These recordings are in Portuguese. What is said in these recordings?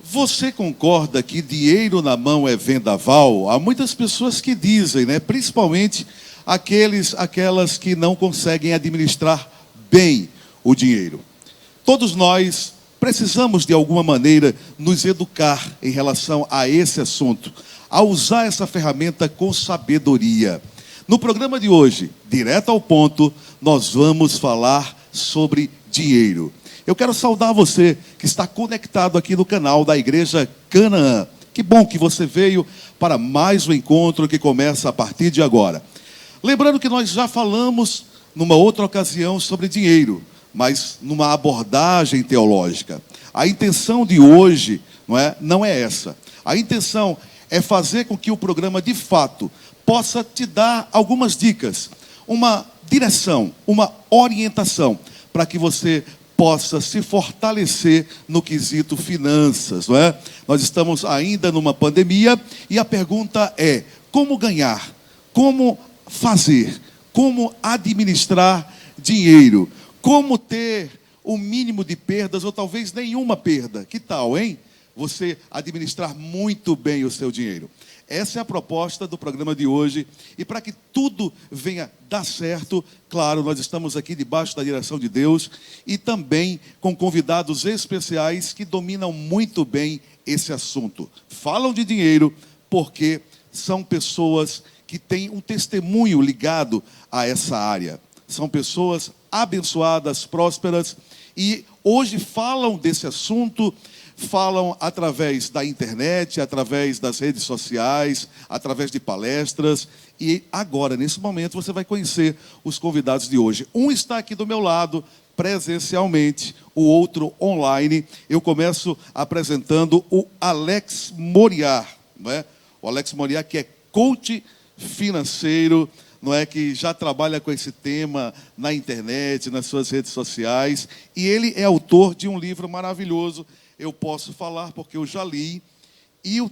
Você concorda que dinheiro na mão é vendaval? Há muitas pessoas que dizem, né? Principalmente aquelas que não conseguem administrar bem o dinheiro. Todos nós precisamos, de alguma maneira, nos educar em relação a esse assunto, a usar essa ferramenta com sabedoria. No programa de hoje, direto ao ponto, nós vamos falar sobre dinheiro. Eu quero saudar você que está conectado aqui no canal da Igreja Canaã. Que bom que você veio para mais um encontro que começa a partir de agora. Lembrando que nós já falamos numa outra ocasião sobre dinheiro, mas numa abordagem teológica. A intenção de hoje não é essa. A intenção é fazer com que o programa, de fato, possa te dar algumas dicas, uma direção, uma orientação, para que você possa se fortalecer no quesito finanças, não é? Nós estamos ainda numa pandemia e a pergunta é: como ganhar? Como fazer? Como administrar dinheiro? Como ter o mínimo de perdas ou talvez nenhuma perda? Que tal, hein? Você administrar muito bem o seu dinheiro. Essa é a proposta do programa de hoje. E para que tudo venha dar certo, claro, nós estamos aqui debaixo da direção de Deus e também com convidados especiais que dominam muito bem esse assunto. Falam de dinheiro porque são pessoas que têm um testemunho ligado a essa área. São pessoas abençoadas, prósperas e hoje falam desse assunto. Falam através da internet, através das redes sociais, através de palestras. E agora, nesse momento, você vai conhecer os convidados de hoje. Um está aqui do meu lado, presencialmente, o outro online. Eu começo apresentando o Alex Moriá, não é? O Alex Moriá, que é coach financeiro, não é, que já trabalha com esse tema na internet, nas suas redes sociais. E ele é autor de um livro maravilhoso. Eu posso falar porque eu já li, e o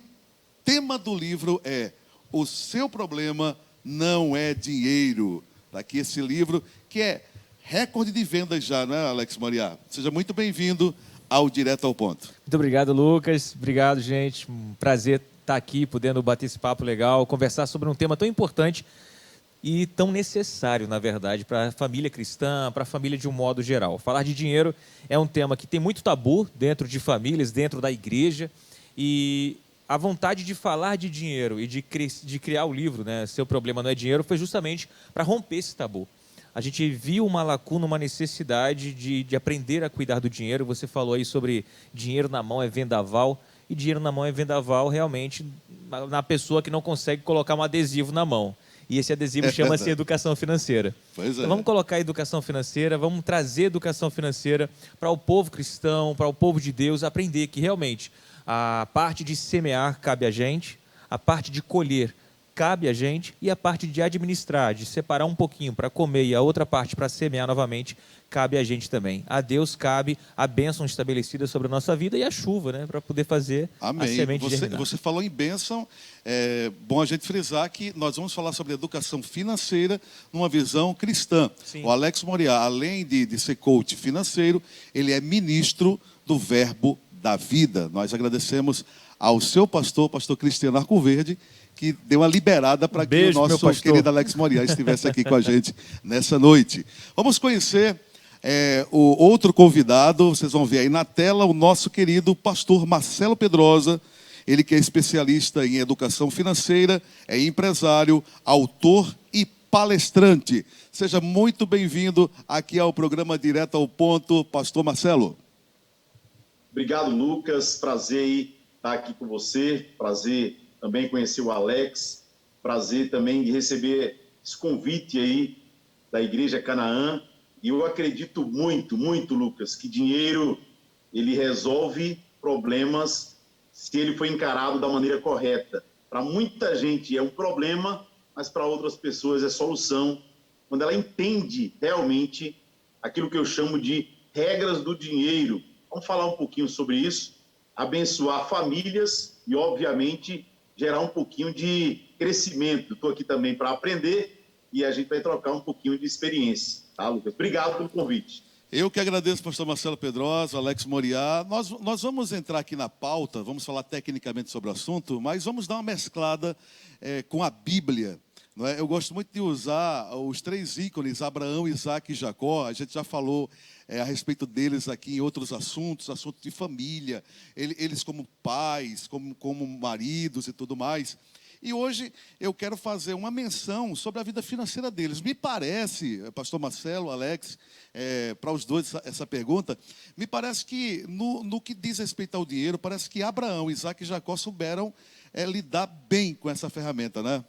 tema do livro é: o seu problema não é dinheiro. Está aqui esse livro, que é recorde de vendas já, não é, Alex Moriá? Seja muito bem-vindo ao Direto ao Ponto. Muito obrigado, Lucas. Obrigado, gente. Um prazer estar aqui, podendo bater esse papo legal, conversar sobre um tema tão importante e tão necessário, na verdade, para a família cristã, para a família de um modo geral. Falar de dinheiro é um tema que tem muito tabu dentro de famílias, dentro da igreja, e a vontade de falar de dinheiro e de criar o livro, né, Seu Problema Não é Dinheiro, foi justamente para romper esse tabu. A gente viu uma lacuna, uma necessidade de aprender a cuidar do dinheiro. Você falou aí sobre dinheiro na mão é vendaval, e dinheiro na mão é vendaval realmente na pessoa que não consegue colocar um adesivo na mão. E esse adesivo chama-se educação financeira. Pois é. Então vamos colocar educação financeira, vamos trazer educação financeira para o povo cristão, para o povo de Deus, aprender que realmente a parte de semear cabe a gente, a parte de colher cabe a gente e a parte de administrar, de separar um pouquinho para comer e a outra parte para semear novamente, cabe a gente também. A Deus cabe a bênção estabelecida sobre a nossa vida e a chuva, né, para poder fazer Amém. A semente germinar. Você falou em bênção, é bom a gente frisar que nós vamos falar sobre educação financeira numa visão cristã. Sim. O Alex Moriá, além de ser coach financeiro, ele é ministro do Verbo da Vida. Nós agradecemos ao seu pastor Cristiano Arcoverde, que deu uma liberada para que o nosso querido Alex Moriá estivesse aqui com a gente nessa noite. Vamos conhecer o outro convidado. Vocês vão ver aí na tela o nosso querido pastor Marcelo Pedrosa. Ele que é especialista em educação financeira, é empresário, autor e palestrante. Seja muito bem-vindo aqui ao programa Direto ao Ponto, pastor Marcelo. Obrigado, Lucas. Prazer estar aqui com você. Prazer também conhecer o Alex. Prazer também de receber esse convite aí da Igreja Canaã. E eu acredito muito, Lucas, que dinheiro ele resolve problemas se ele for encarado da maneira correta. Para muita gente é um problema, mas para outras pessoas é solução, quando ela entende realmente aquilo que eu chamo de regras do dinheiro. Vamos falar um pouquinho sobre isso, abençoar famílias e, obviamente, gerar um pouquinho de crescimento. Estou aqui também para aprender e a gente vai trocar um pouquinho de experiência. Tá, Lucas? Obrigado pelo convite. Eu que agradeço, pastor Marcelo Pedrosa, Alex Moriá. Nós vamos entrar aqui na pauta, vamos falar tecnicamente sobre o assunto, mas vamos dar uma mesclada com a Bíblia. Não é? Eu gosto muito de usar os 3 ícones, Abraão, Isaac e Jacó. A gente já falou a respeito deles aqui em outros assuntos de família, eles como pais, como maridos e tudo mais. E hoje eu quero fazer uma menção sobre a vida financeira deles. Me parece, pastor Marcelo, Alex, para os dois essa pergunta, me parece que no que diz respeito ao dinheiro, parece que Abraão, Isaac e Jacó souberam lidar bem com essa ferramenta, né?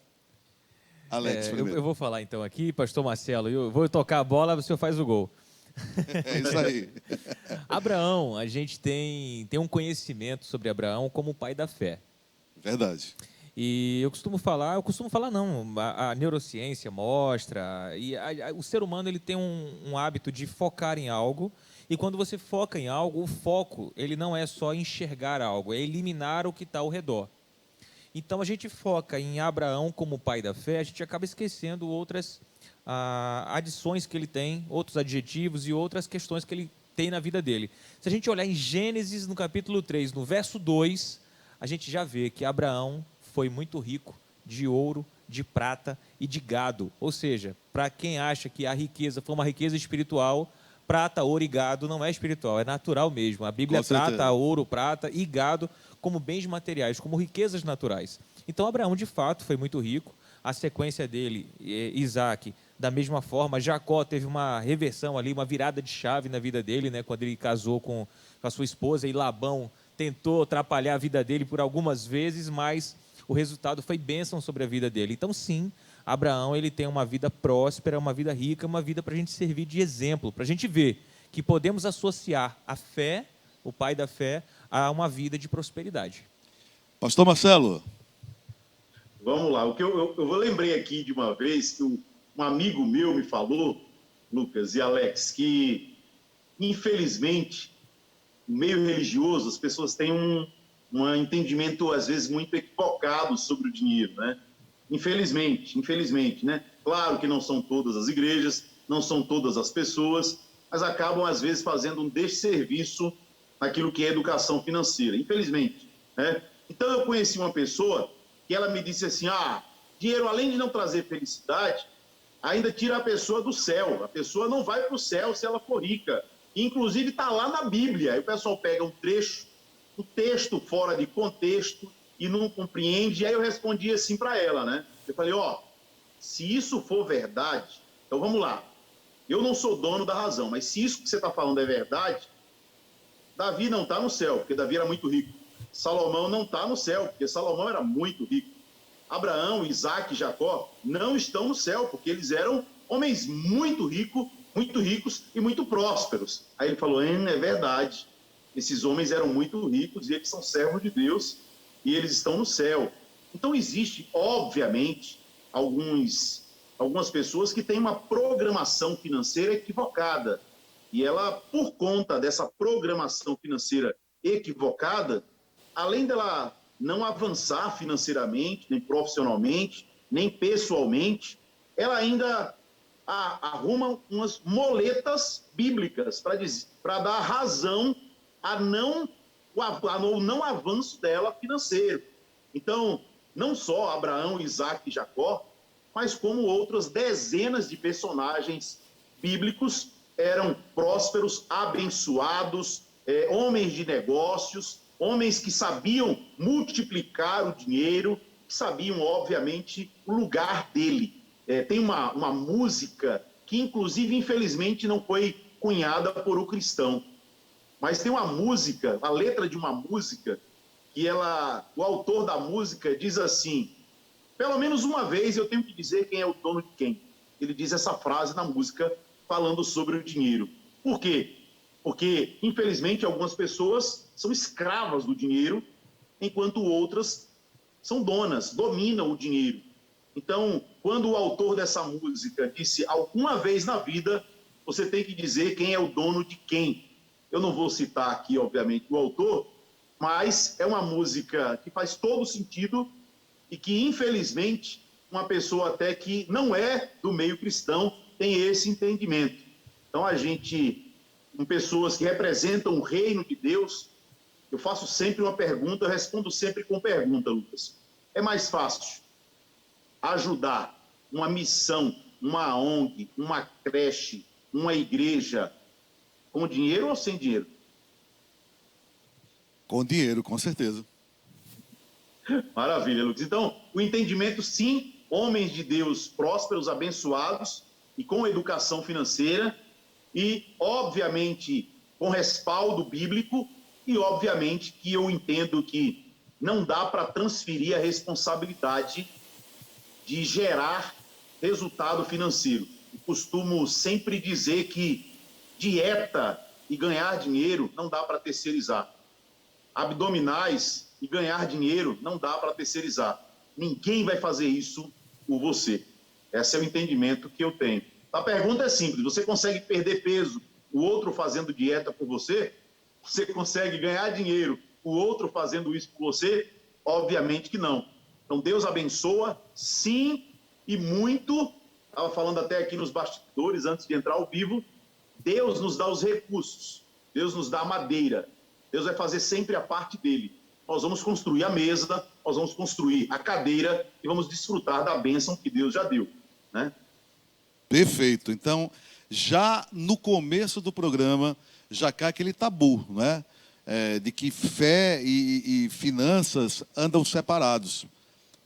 Alex, eu vou falar então aqui, pastor Marcelo, eu vou tocar a bola, o senhor faz o gol. É isso aí. Abraão, a gente tem um conhecimento sobre Abraão como o pai da fé. Verdade. E eu costumo falar não, a neurociência mostra, o ser humano ele tem um hábito de focar em algo, e quando você foca em algo, o foco ele não é só enxergar algo, é eliminar o que está ao redor. Então a gente foca em Abraão como pai da fé, a gente acaba esquecendo outras adições que ele tem, outros adjetivos e outras questões que ele tem na vida dele. Se a gente olhar em Gênesis, no capítulo 3, no verso 2, a gente já vê que Abraão foi muito rico de ouro, de prata e de gado. Ou seja, para quem acha que a riqueza foi uma riqueza espiritual, prata, ouro e gado não é espiritual, é natural mesmo. A Bíblia trata ouro, prata e gado como bens materiais, como riquezas naturais. Então, Abraão, de fato, foi muito rico. A sequência dele, Isaac, da mesma forma. Jacó teve uma reversão ali, uma virada de chave na vida dele, né, quando ele casou com a sua esposa, e Labão tentou atrapalhar a vida dele por algumas vezes, mas o resultado foi bênção sobre a vida dele. Então, sim, Abraão ele tem uma vida próspera, uma vida rica, uma vida para a gente servir de exemplo, para a gente ver que podemos associar a fé, o pai da fé, a uma vida de prosperidade. Pastor Marcelo. Vamos lá. O que eu lembrei aqui de uma vez que um amigo meu me falou, Lucas e Alex, que infelizmente no meio religioso as pessoas têm um entendimento às vezes muito equivocado sobre o dinheiro, né? Infelizmente, né? Claro que não são todas as igrejas, não são todas as pessoas, mas acabam às vezes fazendo um desserviço naquilo que é educação financeira, infelizmente, né? Então eu conheci uma pessoa que ela me disse assim: dinheiro além de não trazer felicidade, ainda tira a pessoa do céu. A pessoa não vai para o céu se ela for rica. Inclusive está lá na Bíblia. Aí o pessoal pega um texto fora de contexto e não compreende. E aí eu respondi assim para ela, né? Eu falei: se isso for verdade, então vamos lá. Eu não sou dono da razão, mas se isso que você está falando é verdade, Davi não está no céu, porque Davi era muito rico. Salomão não está no céu, porque Salomão era muito rico. Abraão, Isaac e Jacó não estão no céu, porque eles eram homens muito ricos e muito prósperos. Aí ele falou: é verdade, esses homens eram muito ricos e eles são servos de Deus e eles estão no céu. Então existe, obviamente, algumas pessoas que têm uma programação financeira equivocada. E ela, por conta dessa programação financeira equivocada, além dela não avançar financeiramente, nem profissionalmente, nem pessoalmente, ela ainda arruma umas moletas bíblicas para dar razão ao não avanço dela financeiro. Então, não só Abraão, Isaac e Jacó, mas como outras dezenas de personagens bíblicos eram prósperos, abençoados, homens de negócios, homens que sabiam multiplicar o dinheiro, que sabiam, obviamente, o lugar dele. Tem uma música que, inclusive, infelizmente, não foi cunhada por um cristão. Mas tem uma música, a letra de uma música, que o autor da música diz assim: pelo menos uma vez eu tenho que dizer quem é o dono de quem. Ele diz essa frase na música falando sobre o dinheiro. Por quê? Porque, infelizmente, algumas pessoas são escravas do dinheiro, enquanto outras são donas, dominam o dinheiro. Então, quando o autor dessa música disse alguma vez na vida, você tem que dizer quem é o dono de quem. Eu não vou citar aqui, obviamente, o autor, mas é uma música que faz todo sentido e que, infelizmente, uma pessoa até que não é do meio cristão tem esse entendimento. Então, a gente, com pessoas que representam o reino de Deus, eu faço sempre uma pergunta, eu respondo sempre com pergunta, Lucas. É mais fácil ajudar uma missão, uma ONG, uma creche, uma igreja, com dinheiro ou sem dinheiro? Com dinheiro, com certeza. Maravilha, Lucas. Então, o entendimento, sim, homens de Deus prósperos, abençoados e com educação financeira e, obviamente, com respaldo bíblico e, obviamente, que eu entendo que não dá para transferir a responsabilidade de gerar resultado financeiro. Eu costumo sempre dizer que dieta e ganhar dinheiro não dá para terceirizar. Abdominais e ganhar dinheiro não dá para terceirizar. Ninguém vai fazer isso por você. Esse é o entendimento que eu tenho. A pergunta é simples: você consegue perder peso, o outro fazendo dieta por você? Você consegue ganhar dinheiro, o outro fazendo isso por você? Obviamente que não. Então Deus abençoa, sim, e muito. Estava falando até aqui nos bastidores, antes de entrar ao vivo, Deus nos dá os recursos, Deus nos dá a madeira, Deus vai fazer sempre a parte dele. Nós vamos construir a mesa, nós vamos construir a cadeira e vamos desfrutar da bênção que Deus já deu, né? Perfeito. Então, já no começo do programa, já cai aquele tabu, né? De que fé e finanças andam separados.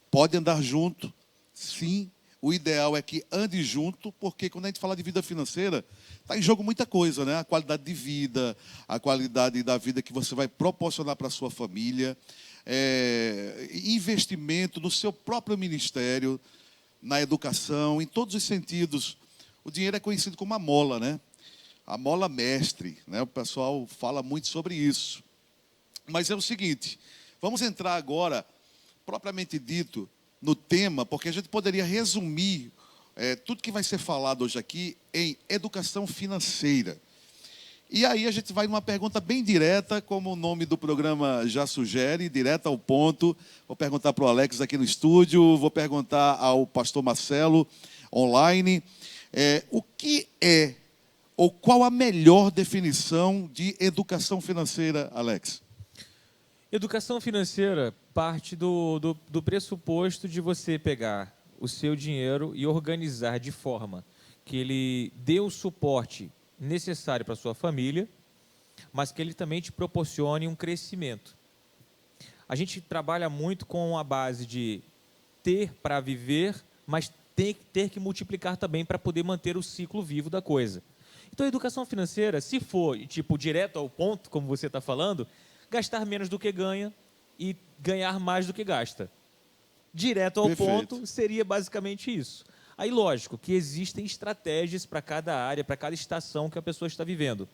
Pode andar junto, sim. O ideal é que ande junto, porque quando a gente fala de vida financeira, está em jogo muita coisa, né? A qualidade de vida, a qualidade da vida que você vai proporcionar para a sua família, investimento no seu próprio ministério, na educação, em todos os sentidos. O dinheiro é conhecido como a mola, né? A mola mestre, né? O pessoal fala muito sobre isso. Mas é o seguinte, vamos entrar agora, propriamente dito, no tema, porque a gente poderia resumir tudo que vai ser falado hoje aqui em educação financeira. E aí a gente vai numa pergunta bem direta, como o nome do programa já sugere, direta ao ponto. Vou perguntar para o Alex aqui no estúdio, vou perguntar ao pastor Marcelo online, o que é, ou qual a melhor definição de educação financeira, Alex? Educação financeira parte do pressuposto de você pegar o seu dinheiro e organizar de forma que ele dê o suporte necessário para a sua família, mas que ele também te proporcione um crescimento. A gente trabalha muito com a base de ter para viver, mas ter que multiplicar também para poder manter o ciclo vivo da coisa. Então, a educação financeira, se for tipo direto ao ponto, como você está falando, gastar menos do que ganha e ganhar mais do que gasta. Direto ao Perfeito. ponto seria basicamente isso. Aí, lógico, que existem estratégias para cada área, para cada estação que a pessoa está vivendo.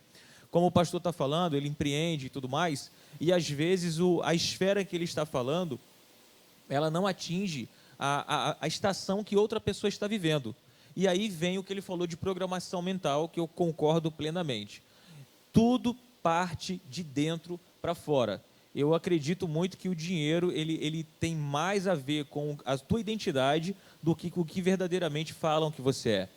Como o pastor está falando, ele empreende e tudo mais, e às vezes a esfera que ele está falando, ela não atinge a estação que outra pessoa está vivendo. E aí vem o que ele falou de programação mental, que eu concordo plenamente. Tudo parte de dentro para fora. Eu acredito muito que o dinheiro ele tem mais a ver com a tua identidade do que com o que verdadeiramente falam que você é.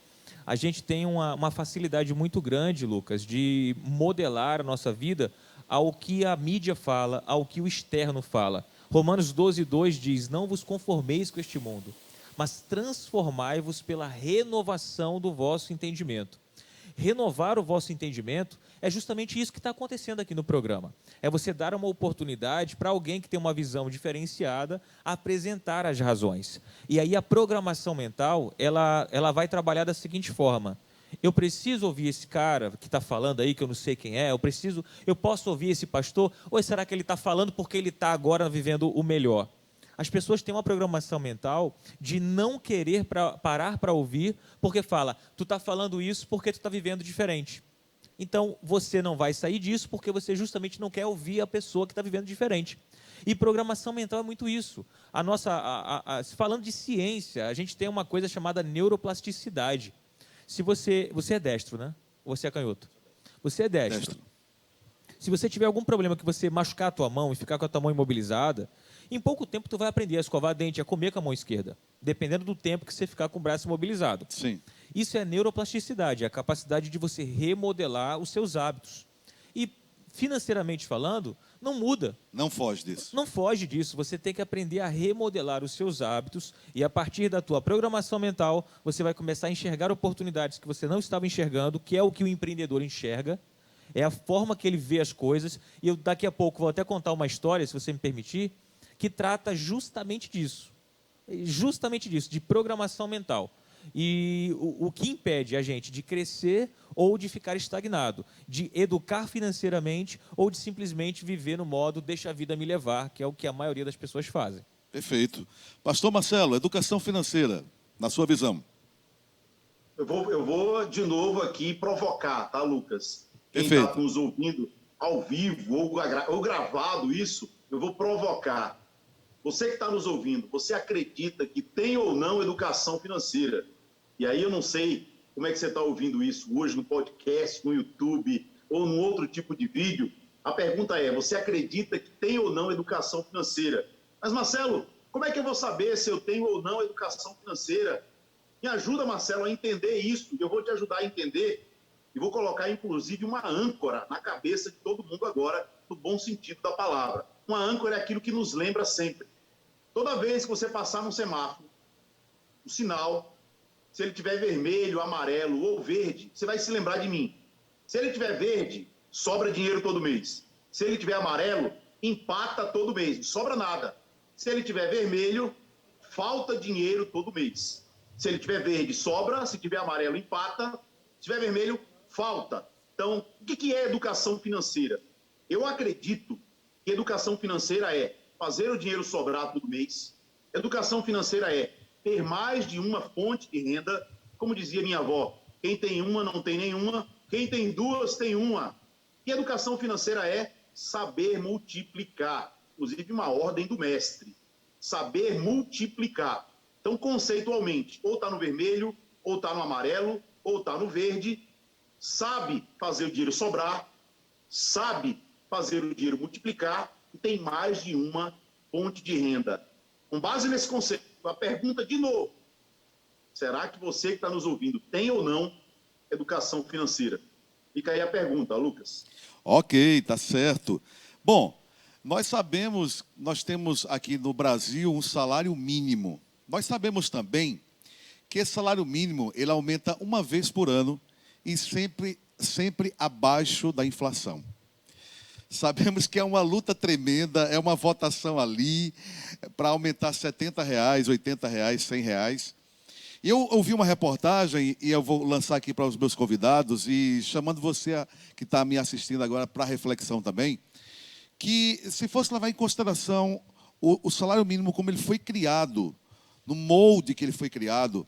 A gente tem uma facilidade muito grande, Lucas, de modelar a nossa vida ao que a mídia fala, ao que o externo fala. Romanos 12:2 diz: não vos conformeis com este mundo, mas transformai-vos pela renovação do vosso entendimento. Renovar o vosso entendimento é justamente isso que está acontecendo aqui no programa. É você dar uma oportunidade para alguém que tem uma visão diferenciada apresentar as razões. E aí a programação mental, ela vai trabalhar da seguinte forma: eu preciso ouvir esse cara que está falando aí, que eu não sei quem é, eu posso ouvir esse pastor, ou será que ele está falando porque ele está agora vivendo o melhor? As pessoas têm uma programação mental de não querer parar para ouvir, porque fala, tu está falando isso porque tu está vivendo diferente. Então, você não vai sair disso porque você justamente não quer ouvir a pessoa que está vivendo diferente. E programação mental é muito isso. Falando de ciência, a gente tem uma coisa chamada neuroplasticidade. Se você é destro, né? ou você é canhoto? Você é destro. Destro. Se você tiver algum problema que você machucar a tua mão e ficar com a tua mão imobilizada, em pouco tempo tu vai aprender a escovar dente, a comer com a mão esquerda, dependendo do tempo que você ficar com o braço imobilizado. Sim. Isso é neuroplasticidade, é a capacidade de você remodelar os seus hábitos. E, financeiramente falando, não muda. Não foge disso. Não foge disso. Você tem que aprender a remodelar os seus hábitos e, a partir da tua programação mental, você vai começar a enxergar oportunidades que você não estava enxergando, que é o que o empreendedor enxerga, é a forma que ele vê as coisas. E eu, daqui a pouco, vou até contar uma história, se você me permitir, que trata justamente disso. Justamente disso, de programação mental. E o que impede a gente de crescer ou de ficar estagnado, de educar financeiramente ou de simplesmente viver no modo deixa a vida me levar, que é o que a maioria das pessoas fazem. Perfeito. Pastor Marcelo, educação financeira, na sua visão. Eu vou de novo aqui provocar, tá, Lucas? Quem Perfeito. está nos ouvindo ao vivo ou gravado isso, eu vou provocar. Você que está nos ouvindo, você acredita que tem ou não educação financeira? E aí eu não sei como é que você está ouvindo isso hoje no podcast, no YouTube ou num outro tipo de vídeo. A pergunta é, você acredita que tem ou não educação financeira? Mas, Marcelo, como é que eu vou saber se eu tenho ou não educação financeira? Me ajuda, Marcelo, a entender isso. Eu vou te ajudar a entender e vou colocar, inclusive, uma âncora na cabeça de todo mundo agora, no bom sentido da palavra. Uma âncora é aquilo que nos lembra sempre. Toda vez que você passar no semáforo, o sinal, se ele tiver vermelho, amarelo ou verde, você vai se lembrar de mim. Se ele tiver verde, sobra dinheiro todo mês. Se ele tiver amarelo, empata todo mês, não sobra nada. Se ele tiver vermelho, falta dinheiro todo mês. Se ele tiver verde, sobra. Se tiver amarelo, empata. Se tiver vermelho, falta. Então, o que é educação financeira? Eu acredito que educação financeira é fazer o dinheiro sobrar todo mês. Educação financeira é ter mais de uma fonte de renda. Como dizia minha avó, quem tem uma não tem nenhuma, quem tem duas tem uma. E educação financeira é saber multiplicar, inclusive uma ordem do mestre. Saber multiplicar. Então, conceitualmente, ou está no vermelho, ou está no amarelo, ou está no verde, sabe fazer o dinheiro sobrar, sabe fazer o dinheiro multiplicar e tem mais de uma fonte de renda. Com base nesse conceito, a pergunta de novo, será que você que está nos ouvindo tem ou não educação financeira? Fica aí a pergunta, Lucas. Ok, tá certo. Bom, nós sabemos, nós temos aqui no Brasil um salário mínimo. Nós sabemos também que esse salário mínimo, ele aumenta uma vez por ano e sempre abaixo da inflação. Sabemos que é uma luta tremenda, é uma votação ali para aumentar R$70, R$80, R$100. E eu ouvi uma reportagem, e eu vou lançar aqui para os meus convidados, e chamando você que está me assistindo agora para reflexão também, que se fosse levar em consideração o salário mínimo como ele foi criado, no molde que ele foi criado,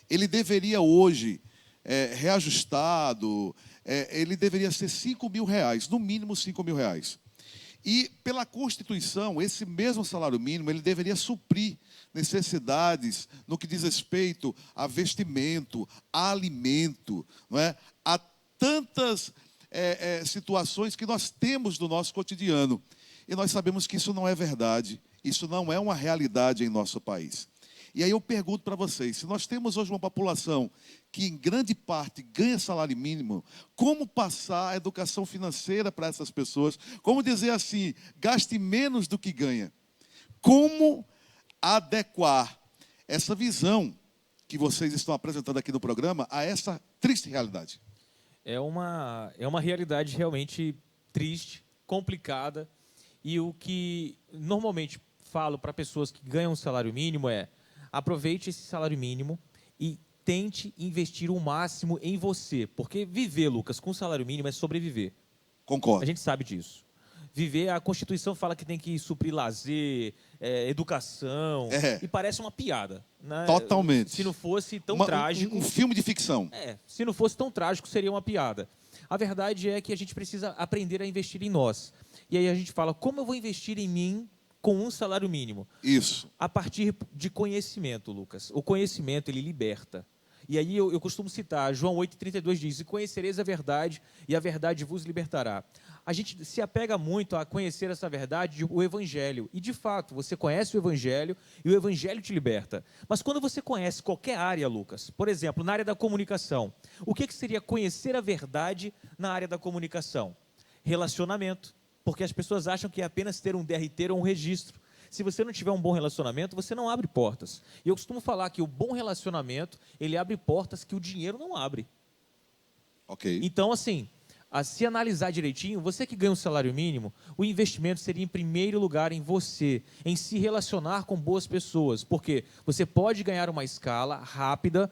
ele deveria hoje, reajustado, ele deveria ser R$5.000, no mínimo R$5.000. E pela Constituição, esse mesmo salário mínimo, ele deveria suprir necessidades no que diz respeito a vestimento, a alimento, não é? A tantas situações que nós temos no nosso cotidiano. E nós sabemos que isso não é verdade, isso não é uma realidade em nosso país. E aí eu pergunto para vocês, se nós temos hoje uma população que em grande parte ganha salário mínimo, como passar a educação financeira para essas pessoas? Como dizer assim, gaste menos do que ganha? Como adequar essa visão que vocês estão apresentando aqui no programa a essa triste realidade? É uma realidade realmente triste, complicada, e o que normalmente falo para pessoas que ganham um salário mínimo é: aproveite esse salário mínimo e tente investir o máximo em você. Porque viver, Lucas, com salário mínimo é sobreviver. Concordo. A gente sabe disso. Viver, a Constituição fala que tem que suprir lazer, educação, e parece uma piada, né? Totalmente. Se não fosse tão trágico... Um filme de ficção. Se não fosse tão trágico, seria uma piada. A verdade é que a gente precisa aprender a investir em nós. E aí a gente fala, como eu vou investir em mim com um salário mínimo? Isso. A partir de conhecimento, Lucas. O conhecimento, ele liberta. E aí eu costumo citar, João 8,32 diz, e conhecereis a verdade, e a verdade vos libertará. A gente se apega muito a conhecer essa verdade, o Evangelho. E, de fato, você conhece o Evangelho e o Evangelho te liberta. Mas quando você conhece qualquer área, Lucas, por exemplo, na área da comunicação, o que seria conhecer a verdade na área da comunicação? Relacionamento. Porque as pessoas acham que é apenas ter um DRT ou um registro. Se você não tiver um bom relacionamento, você não abre portas. E eu costumo falar que o bom relacionamento, ele abre portas que o dinheiro não abre. Ok. Então, assim, se analisar direitinho, você que ganha um salário mínimo, o investimento seria em primeiro lugar em você, em se relacionar com boas pessoas, porque você pode ganhar uma escala rápida,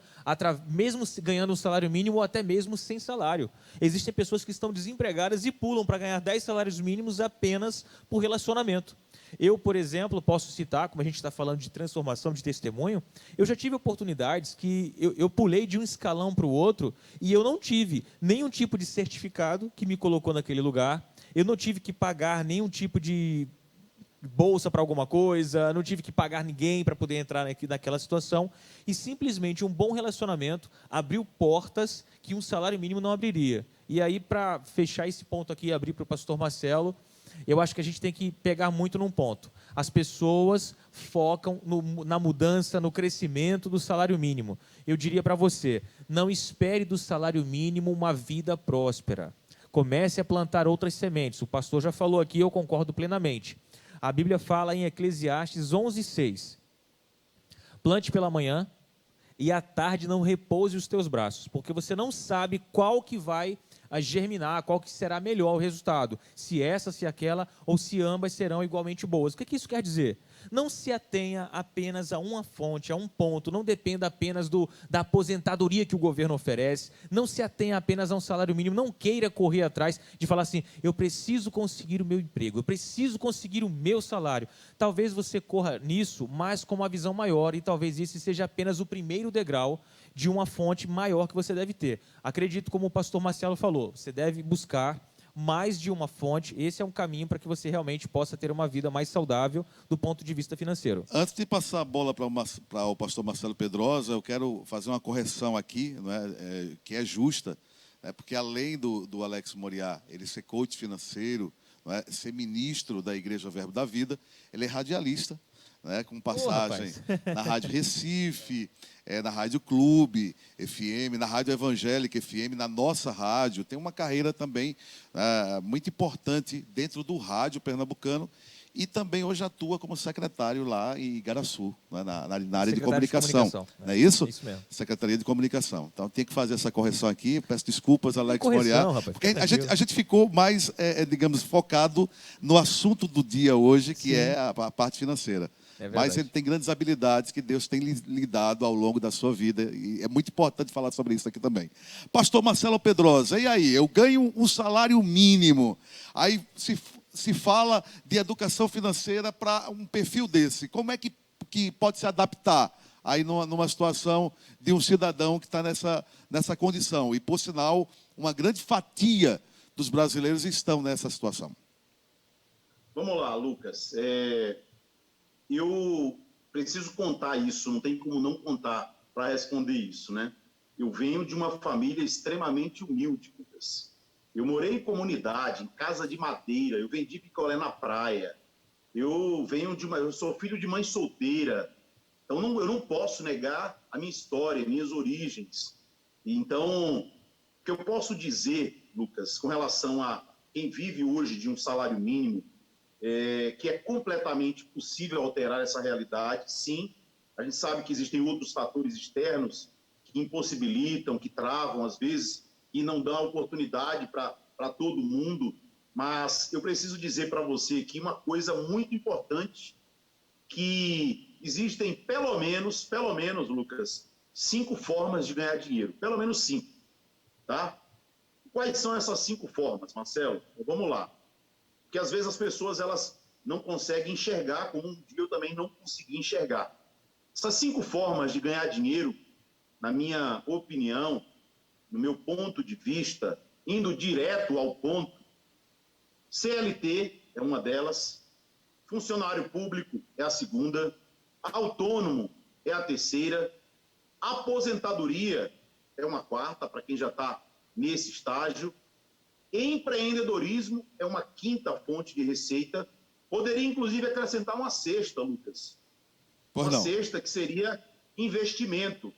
mesmo ganhando um salário mínimo ou até mesmo sem salário. Existem pessoas que estão desempregadas e pulam para ganhar 10 salários mínimos apenas por relacionamento. Eu, por exemplo, posso citar, como a gente está falando de transformação de testemunho, eu já tive oportunidades que eu pulei de um escalão para o outro e eu não tive nenhum tipo de certificado que me colocou naquele lugar, eu não tive que pagar nenhum tipo de bolsa para alguma coisa, não tive que pagar ninguém para poder entrar naquela situação, e simplesmente um bom relacionamento abriu portas que um salário mínimo não abriria. E aí, para fechar esse ponto aqui e abrir para o pastor Marcelo, eu acho que a gente tem que pegar muito num ponto. As pessoas focam na mudança, no crescimento do salário mínimo. Eu diria para você, não espere do salário mínimo uma vida próspera. Comece a plantar outras sementes. O pastor já falou aqui, eu concordo plenamente. A Bíblia fala em Eclesiastes 11:6. Plante pela manhã e à tarde não repouse os teus braços, porque você não sabe qual que vai germinar, qual que será melhor o resultado, se essa, se aquela, ou se ambas serão igualmente boas. O que isso quer dizer? Não se atenha apenas a uma fonte, a um ponto, não dependa apenas da aposentadoria que o governo oferece, não se atenha apenas a um salário mínimo, não queira correr atrás de falar assim, eu preciso conseguir o meu emprego, eu preciso conseguir o meu salário. Talvez você corra nisso, mas com uma visão maior, e talvez esse seja apenas o primeiro degrau de uma fonte maior que você deve ter. Acredito, como o pastor Marcelo falou, você deve buscar mais de uma fonte. Esse é um caminho para que você realmente possa ter uma vida mais saudável do ponto de vista financeiro. Antes de passar a bola para o pastor Marcelo Pedrosa, eu quero fazer uma correção aqui, não é, que é justa, né, porque além do Alex Moriá, ele ser coach financeiro, não é, ser ministro da Igreja Verbo da Vida, ele é radialista, né, com passagem na Rádio Recife, na Rádio Clube FM, na Rádio Evangélica FM, na nossa rádio. Tem uma carreira também muito importante dentro do rádio pernambucano e também hoje atua como secretário lá em Igaraçu, né, na área de comunicação. Não é isso? Isso mesmo. Secretaria de Comunicação. Então, tem que fazer essa correção aqui. Peço desculpas, Alex Moriá. Porque a gente ficou mais, digamos, focado no assunto do dia hoje, que é a parte financeira. Mas ele tem grandes habilidades que Deus tem lhe dado ao longo da sua vida. E é muito importante falar sobre isso aqui também. Pastor Marcelo Pedrosa, e aí? Eu ganho um salário mínimo. Aí se fala de educação financeira para um perfil desse. Como é que pode se adaptar aí numa situação de um cidadão que está nessa condição? E, por sinal, uma grande fatia dos brasileiros estão nessa situação. Vamos lá, Lucas. Eu preciso contar isso, não tem como não contar para responder isso, né? Eu venho de uma família extremamente humilde, Lucas. Eu morei em comunidade, em casa de madeira, eu vendi picolé na praia. Eu sou filho de mãe solteira. Então eu não posso negar a minha história, minhas origens. Então, o que eu posso dizer, Lucas, com relação a quem vive hoje de um salário mínimo, que é completamente possível alterar essa realidade, sim. A gente sabe que existem outros fatores externos que impossibilitam, que travam, às vezes, e não dão oportunidade para todo mundo. Mas eu preciso dizer para você aqui uma coisa muito importante, que existem pelo menos, Lucas, 5 formas de ganhar dinheiro. Pelo menos 5, tá? Quais são essas 5 formas, Marcelo? Então, vamos lá. Porque às vezes as pessoas elas não conseguem enxergar, como um dia eu também não consegui enxergar. Essas 5 formas de ganhar dinheiro, na minha opinião, no meu ponto de vista, indo direto ao ponto, CLT é uma delas, funcionário público é a segunda, autônomo é a terceira, Aposentadoria é uma quarta, para quem já está nesse estágio. Empreendedorismo é uma quinta fonte de receita. Poderia, inclusive, acrescentar uma sexta, Lucas. Uma sexta que seria investimento.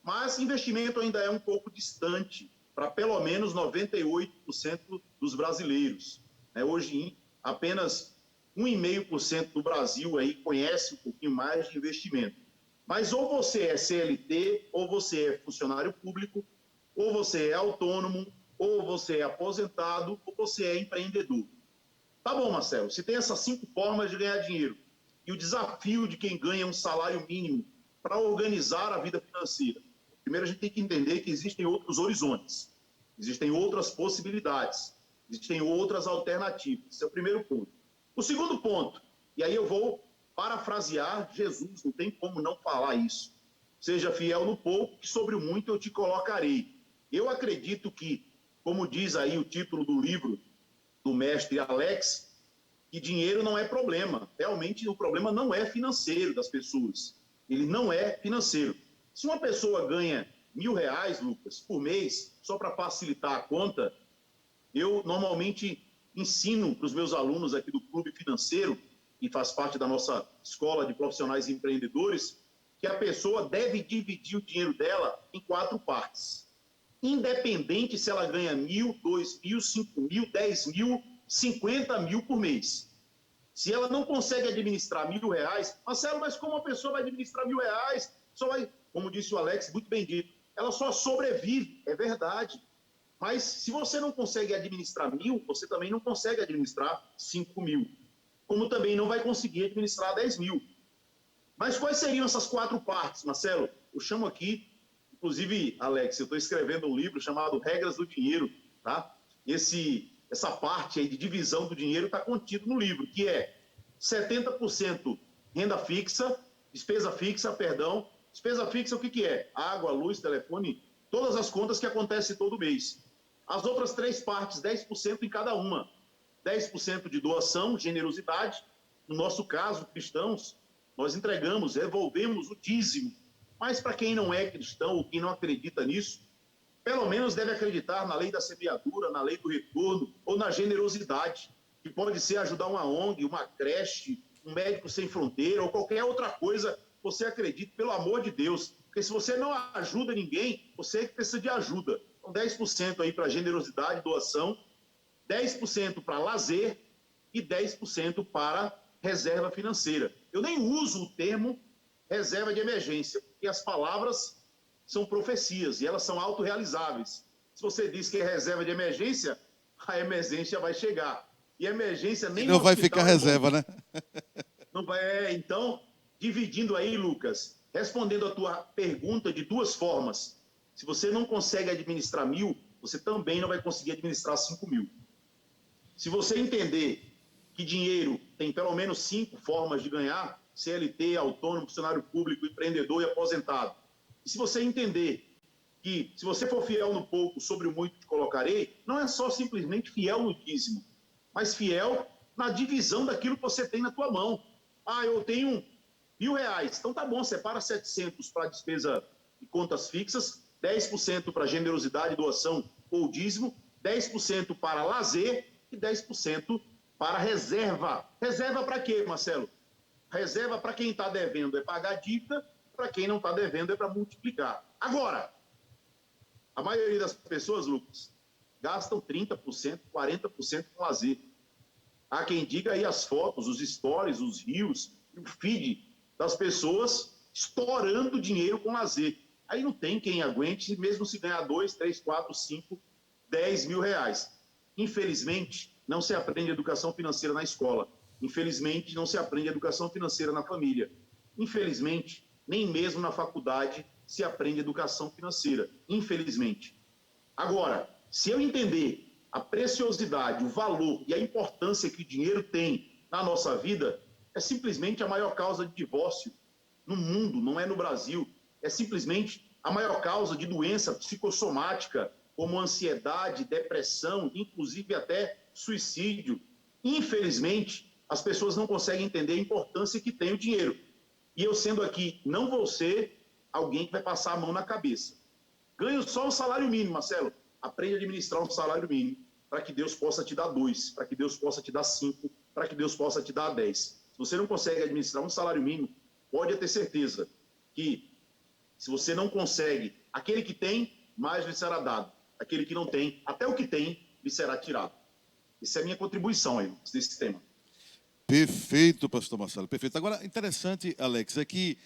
Mas investimento ainda é um pouco distante para pelo menos 98% dos brasileiros. Hoje, apenas 1,5% do Brasil aí conhece um pouquinho mais de investimento. Mas ou você é CLT, ou você é funcionário público, ou você é autônomo, ou você é aposentado, ou você é empreendedor. Tá bom, Marcelo, se tem essas 5 formas de ganhar dinheiro e o desafio de quem ganha um salário mínimo para organizar a vida financeira, primeiro a gente tem que entender que existem outros horizontes, existem outras possibilidades, existem outras alternativas. Esse é o primeiro ponto. O segundo ponto, e aí eu vou parafrasear Jesus, não tem como não falar isso. Seja fiel no pouco, que sobre o muito eu te colocarei. Eu acredito que, como diz aí o título do livro do mestre Alex, que dinheiro não é problema. Realmente o problema não é financeiro das pessoas. Ele não é financeiro. Se uma pessoa ganha R$1.000, Lucas, por mês, só para facilitar a conta, eu normalmente ensino para os meus alunos aqui do Clube Financeiro, que faz parte da nossa escola de profissionais e empreendedores, que a pessoa deve dividir o dinheiro dela em 4 partes. Independente se ela ganha 1.000, 2.000, 5.000, 10.000, 50.000 por mês. Se ela não consegue administrar R$1.000, Marcelo, mas como a pessoa vai administrar R$1.000? Só vai, como disse o Alex, muito bem dito, ela só sobrevive, é verdade. Mas se você não consegue administrar 1.000, você também não consegue administrar 5.000. Como também não vai conseguir administrar 10.000. Mas quais seriam essas 4 partes, Marcelo? Eu chamo aqui, inclusive, Alex, eu estou escrevendo um livro chamado Regras do Dinheiro, tá? Essa parte aí de divisão do dinheiro está contido no livro, que é 70% renda fixa, despesa fixa, perdão. Despesa fixa, o que é? Água, luz, telefone, todas as contas que acontecem todo mês. As outras 3 partes, 10% em cada uma. 10% de doação, generosidade. No nosso caso, cristãos, nós entregamos, devolvemos o dízimo. Mas para quem não é cristão ou quem não acredita nisso, pelo menos deve acreditar na lei da semeadura, na lei do retorno ou na generosidade, que pode ser ajudar uma ONG, uma creche, um médico sem fronteira ou qualquer outra coisa que você acredite, pelo amor de Deus. Porque se você não ajuda ninguém, você é que precisa de ajuda. Então 10% aí para generosidade, doação, 10% para lazer e 10% para reserva financeira. Eu nem uso o termo reserva de emergência, porque as palavras são profecias e elas são autorrealizáveis. Se você diz que é reserva de emergência, a emergência vai chegar. E a emergência nem não vai ficar reserva, né? Não vai. Então, dividindo aí, Lucas, respondendo a tua pergunta de 2 formas. Se você não consegue administrar 1.000, você também não vai conseguir administrar 5.000. Se você entender que dinheiro tem pelo menos 5 formas de ganhar, CLT, autônomo, funcionário público, empreendedor e aposentado. E se você entender que, se você for fiel no pouco, sobre o muito te colocarei, não é só simplesmente fiel no dízimo, mas fiel na divisão daquilo que você tem na tua mão. Eu tenho R$1.000, então tá bom, separa 700 para despesa e contas fixas, 10% para generosidade, doação ou dízimo, 10% para lazer e 10% para reserva. Reserva para quê, Marcelo? Reserva para quem está devendo é pagar dívida, para quem não está devendo é para multiplicar. Agora, a maioria das pessoas, Lucas, gastam 30%, 40% com lazer. Há quem diga aí as fotos, os stories, os reels, o feed das pessoas estourando dinheiro com lazer. Aí não tem quem aguente, mesmo se ganhar 2, 3, 4, 5, 10 mil reais. Infelizmente, não se aprende educação financeira na escola. Infelizmente, não se aprende educação financeira na família. Infelizmente, nem mesmo na faculdade se aprende educação financeira. Infelizmente. Agora, se eu entender a preciosidade, o valor e a importância que o dinheiro tem na nossa vida, é simplesmente a maior causa de divórcio no mundo, não é no Brasil. É simplesmente a maior causa de doença psicossomática, como ansiedade, depressão, inclusive até suicídio. Infelizmente, as pessoas não conseguem entender a importância que tem o dinheiro. E eu, sendo aqui, não vou ser alguém que vai passar a mão na cabeça. Ganho só um salário mínimo, Marcelo. Aprende a administrar um salário mínimo para que Deus possa te dar 2, para que Deus possa te dar 5, para que Deus possa te dar 10. Se você não consegue administrar um salário mínimo, pode ter certeza que, se você não consegue, aquele que tem, mais lhe será dado. Aquele que não tem, até o que tem, lhe será tirado. Essa é a minha contribuição aí, nesse tema. Perfeito, pastor Marcelo, perfeito. Agora, interessante, Alex, é que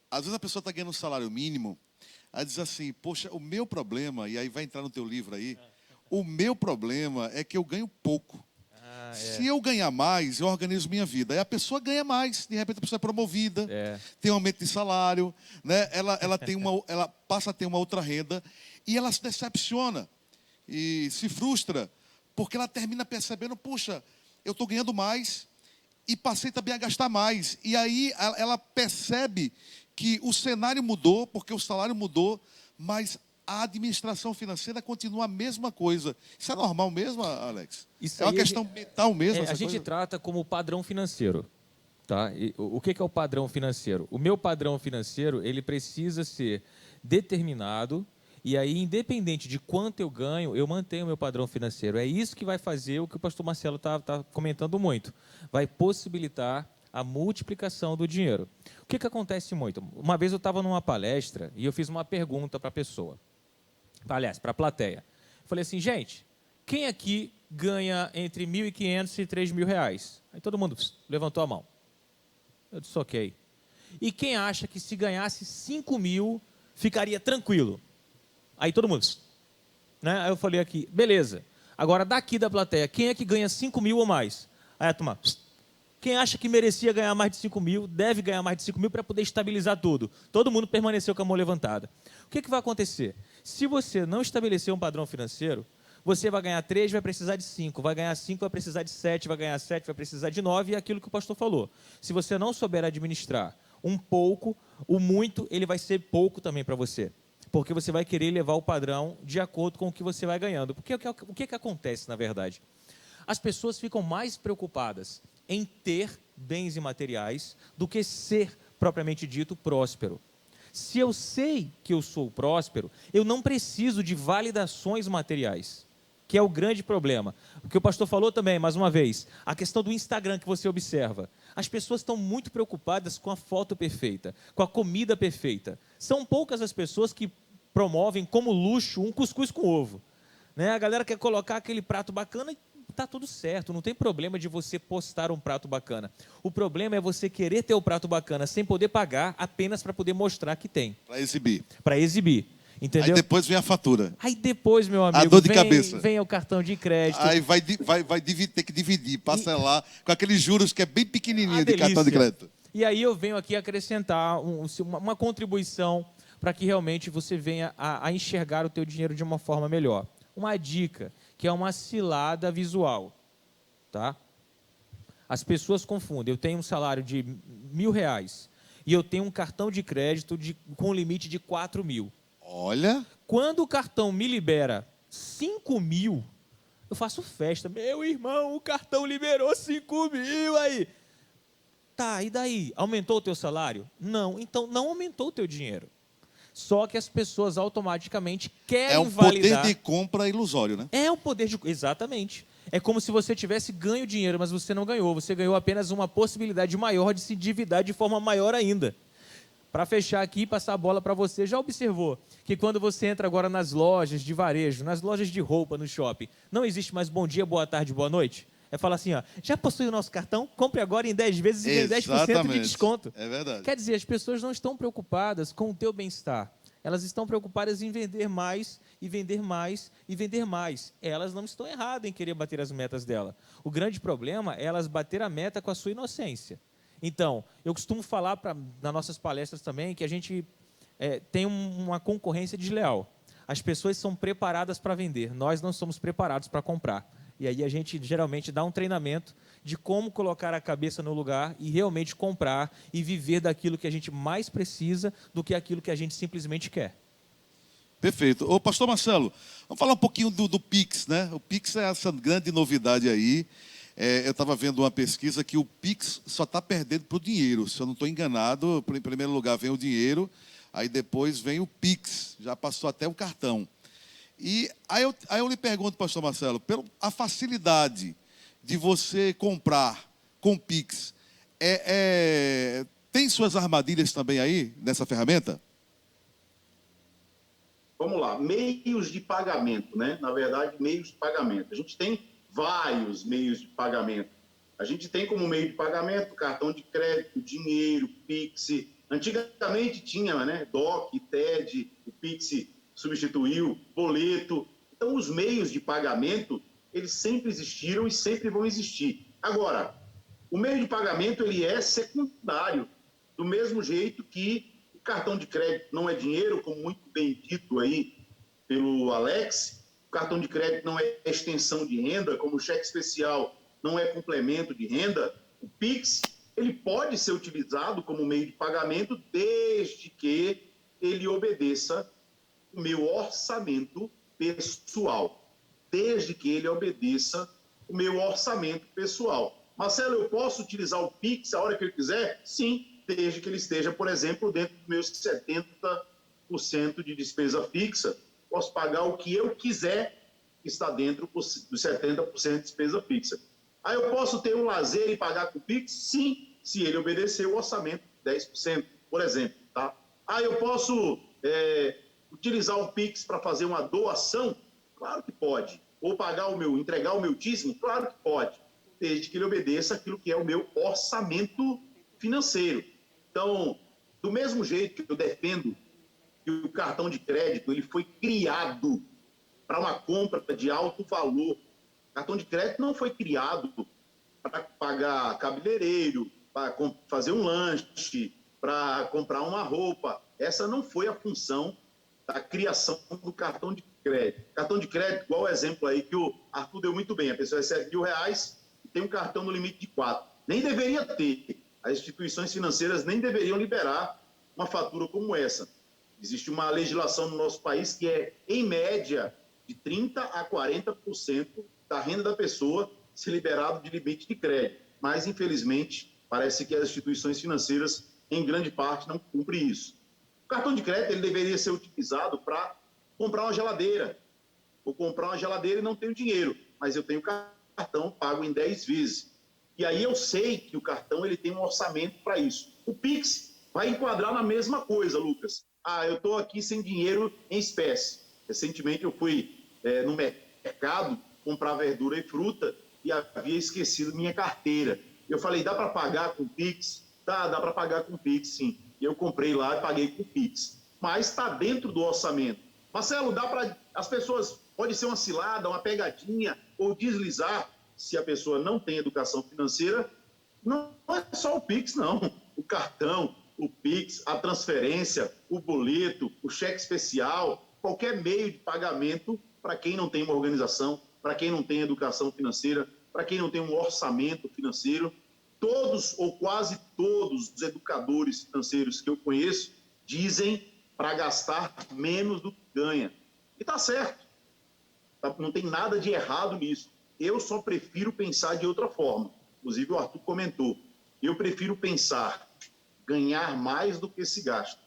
às vezes a pessoa está ganhando um salário mínimo, aí diz assim, poxa, o meu problema, e aí vai entrar no teu livro aí, o meu problema é que eu ganho pouco. Se eu ganhar mais, eu organizo minha vida. Aí a pessoa ganha mais, de repente a pessoa é promovida, tem um aumento de salário, né? ela passa a ter uma outra renda, e ela se decepciona e se frustra, porque ela termina percebendo, puxa, eu estou ganhando mais e passei também a gastar mais. E aí ela percebe que o cenário mudou, porque o salário mudou, mas a administração financeira continua a mesma coisa. Isso é normal mesmo, Alex? Isso é uma aí questão mental mesmo? a gente trata como padrão financeiro. Tá? E o que é o padrão financeiro? O meu padrão financeiro, ele precisa ser determinado, e aí, independente de quanto eu ganho, eu mantenho o meu padrão financeiro. É isso que vai fazer o que o pastor Marcelo está comentando muito. Vai possibilitar a multiplicação do dinheiro. O que acontece muito? Uma vez eu estava numa palestra e eu fiz uma pergunta para a pessoa. Aliás, para a plateia. Falei assim, gente, quem aqui ganha entre R$ 1.500 e R$ 3.000? Aí todo mundo levantou a mão. Eu disse, ok. E quem acha que se ganhasse 5 mil, ficaria tranquilo? Aí todo mundo, né? Aí eu falei aqui, beleza. Agora daqui da plateia, quem é que ganha 5 mil ou mais? Aí a turma, quem acha que merecia ganhar mais de 5 mil, deve ganhar mais de 5 mil para poder estabilizar tudo. Todo mundo permaneceu com a mão levantada. O que vai acontecer? Se você não estabelecer um padrão financeiro, você vai ganhar 3, vai precisar de 5, vai ganhar 5, vai precisar de 7, vai ganhar 7, vai precisar de 9, e é aquilo que o pastor falou. Se você não souber administrar um pouco, o muito, ele vai ser pouco também para você. Porque você vai querer levar o padrão de acordo com o que você vai ganhando. Porque o que acontece, na verdade? As pessoas ficam mais preocupadas em ter bens imateriais do que ser, propriamente dito, próspero. Se eu sei que eu sou próspero, eu não preciso de validações materiais, que é o grande problema. O que o pastor falou também, mais uma vez, a questão do Instagram que você observa. As pessoas estão muito preocupadas com a foto perfeita, com a comida perfeita. São poucas as pessoas que promovem como luxo um cuscuz com ovo. Né? A galera quer colocar aquele prato bacana e está tudo certo, não tem problema de você postar um prato bacana. O problema é você querer ter o prato bacana sem poder pagar, apenas para poder mostrar que tem. Para exibir. Para exibir. Entendeu? Aí depois vem a fatura. Aí depois, meu amigo, a dor de cabeça. Vem o cartão de crédito. Aí vai ter que dividir, parcelar, com aqueles juros que é bem pequenininho de cartão de crédito. E aí eu venho aqui acrescentar uma contribuição para que realmente você venha a enxergar o teu dinheiro de uma forma melhor. Uma dica, que é uma cilada visual. Tá? As pessoas confundem. Eu tenho um salário de R$ 1.000 e eu tenho um cartão de crédito com limite de 4 mil. Olha. Quando o cartão me libera 5 mil, eu faço festa. Meu irmão, o cartão liberou 5 mil aí. Tá, e daí? Aumentou o teu salário? Não, então não aumentou o teu dinheiro. Só que as pessoas automaticamente querem validar. É um poder de compra ilusório, né? É um poder de... Exatamente. É como se você tivesse ganho dinheiro, mas você não ganhou. Você ganhou apenas uma possibilidade maior de se endividar de forma maior ainda. Para fechar aqui e passar a bola para você, já observou que quando você entra agora nas lojas de varejo, nas lojas de roupa, no shopping, não existe mais bom dia, boa tarde, boa noite? É falar assim, ó, já possui o nosso cartão? Compre agora em 10 vezes e ganhe 10% de desconto. É verdade. Quer dizer, as pessoas não estão preocupadas com o teu bem-estar. Elas estão preocupadas em vender mais, e vender mais, e vender mais. Elas não estão erradas em querer bater as metas dela. O grande problema é elas bater a meta com a sua inocência. Então, eu costumo falar nas nossas palestras também que a gente tem uma concorrência desleal. As pessoas são preparadas para vender, nós não somos preparados para comprar. E aí a gente geralmente dá um treinamento de como colocar a cabeça no lugar e realmente comprar e viver daquilo que a gente mais precisa do que aquilo que a gente simplesmente quer. Perfeito. Ô, pastor Marcelo, vamos falar um pouquinho do Pix, né? O Pix é essa grande novidade aí. Eu estava vendo uma pesquisa que o Pix só está perdendo para o dinheiro. Se eu não estou enganado, em primeiro lugar vem o dinheiro, Aí depois vem o Pix, já passou até o cartão. E aí eu lhe pergunto, pastor Marcelo, a facilidade de você comprar com Pix, tem suas armadilhas também aí, nessa ferramenta? Vamos lá, meios de pagamento, né? Na verdade, meios de pagamento. A gente tem vários meios de pagamento. A gente tem como meio de pagamento cartão de crédito, dinheiro, Pix. Antigamente tinha, né? DOC, TED, o Pix substituiu, boleto. Então, os meios de pagamento, eles sempre existiram e sempre vão existir. Agora, o meio de pagamento, ele é secundário, do mesmo jeito que o cartão de crédito não é dinheiro, como muito bem dito aí pelo Alex, o cartão de crédito não é extensão de renda, como o cheque especial não é complemento de renda, o Pix, ele pode ser utilizado como meio de pagamento desde que ele obedeça o meu orçamento pessoal. Desde que ele obedeça o meu orçamento pessoal. Marcelo, eu posso utilizar o Pix a hora que eu quiser? Sim, desde que ele esteja, por exemplo, dentro dos meus 70% de despesa fixa. Posso pagar o que eu quiser, que está dentro dos 70% de despesa fixa. Aí eu posso ter um lazer e pagar com o Pix? Sim, se ele obedecer o orçamento de 10%, por exemplo. Tá? Aí eu posso utilizar o Pix para fazer uma doação? Claro que pode. Ou entregar o meu dízimo? Claro que pode, desde que ele obedeça aquilo que é o meu orçamento financeiro. Então, do mesmo jeito que eu defendo que o cartão de crédito ele foi criado para uma compra de alto valor, o cartão de crédito não foi criado para pagar cabeleireiro, para fazer um lanche, para comprar uma roupa. Essa não foi a função da criação do cartão de crédito. Cartão de crédito, igual o exemplo aí que o Arthur deu muito bem. A pessoa recebe R$1.000 e tem um cartão no limite de 4. Nem deveria ter. As instituições financeiras nem deveriam liberar uma fatura como essa. Existe uma legislação no nosso país que é, em média, de 30% a 40% da renda da pessoa ser liberado de limite de crédito. Mas, infelizmente, parece que as instituições financeiras, em grande parte, não cumprem isso. O cartão de crédito ele deveria ser utilizado para comprar uma geladeira. Vou comprar uma geladeira e não tenho dinheiro, mas eu tenho cartão pago em 10 vezes. E aí eu sei que o cartão ele tem um orçamento para isso. O Pix vai enquadrar na mesma coisa, Lucas. Eu estou aqui sem dinheiro em espécie. Recentemente eu fui no mercado comprar verdura e fruta e havia esquecido minha carteira. Eu falei, dá para pagar com Pix? Dá para pagar com Pix, sim. E eu comprei lá e paguei com Pix. Mas está dentro do orçamento. Marcelo, dá para... As pessoas... Pode ser uma cilada, uma pegadinha ou deslizar. Se a pessoa não tem educação financeira, não é só o Pix, não. O cartão, o Pix, a transferência, o boleto, o cheque especial, qualquer meio de pagamento para quem não tem uma organização, para quem não tem educação financeira, para quem não tem um orçamento financeiro. Todos ou quase todos os educadores financeiros que eu conheço dizem para gastar menos do que ganha. E está certo. Não tem nada de errado nisso. Eu só prefiro pensar de outra forma. Inclusive, o Arthur comentou. Eu prefiro pensar ganhar mais do que se gasta.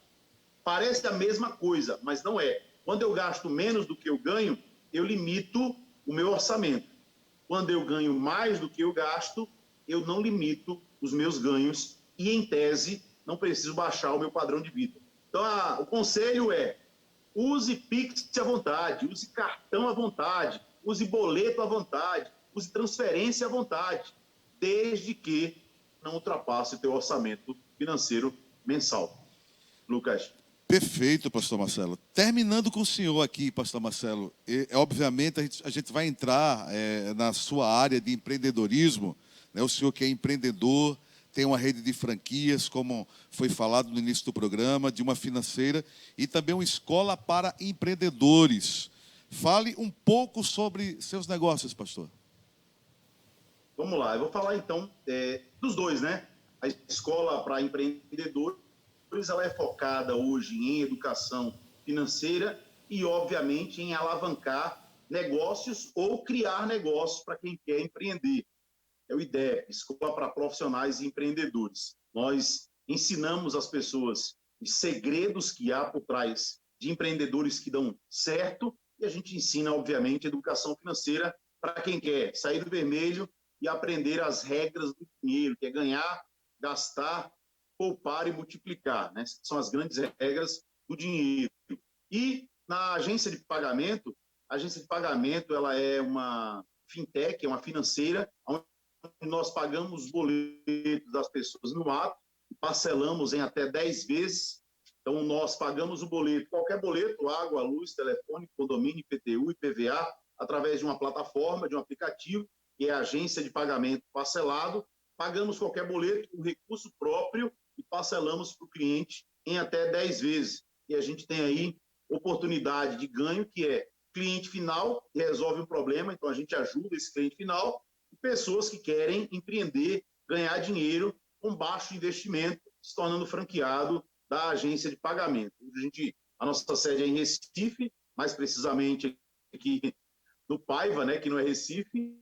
Parece a mesma coisa, mas não é. Quando eu gasto menos do que eu ganho, eu limito o meu orçamento. Quando eu ganho mais do que eu gasto, eu não limito os meus ganhos e, em tese, não preciso baixar o meu padrão de vida. Então, o conselho é: use Pix à vontade, use cartão à vontade, use boleto à vontade, use transferência à vontade, desde que não ultrapasse o teu orçamento financeiro mensal. Lucas. Perfeito, pastor Marcelo. Terminando com o senhor aqui, pastor Marcelo, obviamente a gente vai entrar na sua área de empreendedorismo, né? O senhor que é empreendedor, tem uma rede de franquias, como foi falado no início do programa, de uma financeira e também uma escola para empreendedores. Fale um pouco sobre seus negócios, pastor. Vamos lá, eu vou falar então dos dois, né? A escola para empreendedores, ela é focada hoje em educação financeira e, obviamente, em alavancar negócios ou criar negócios para quem quer empreender. É o IDEP, Escola para Profissionais e Empreendedores. Nós ensinamos as pessoas os segredos que há por trás de empreendedores que dão certo, e a gente ensina, obviamente, educação financeira para quem quer sair do vermelho e aprender as regras do dinheiro, que é ganhar, gastar, poupar e multiplicar, né? São as grandes regras do dinheiro. E na agência de pagamento, a agência de pagamento ela é uma fintech, é uma financeira, onde nós pagamos os boletos das pessoas no ato, parcelamos em até 10 vezes. Então, nós pagamos o boleto, qualquer boleto, água, luz, telefone, condomínio, IPTU, IPVA, através de uma plataforma, de um aplicativo, que é a agência de pagamento parcelado. Pagamos qualquer boleto com recurso próprio e parcelamos para o cliente em até 10 vezes. E a gente tem aí oportunidade de ganho, que é cliente final, que resolve um problema, então a gente ajuda esse cliente final, e pessoas que querem empreender, ganhar dinheiro com baixo investimento, se tornando franqueado da agência de pagamento. A nossa sede é em Recife, mais precisamente aqui no Paiva, né, que não é Recife,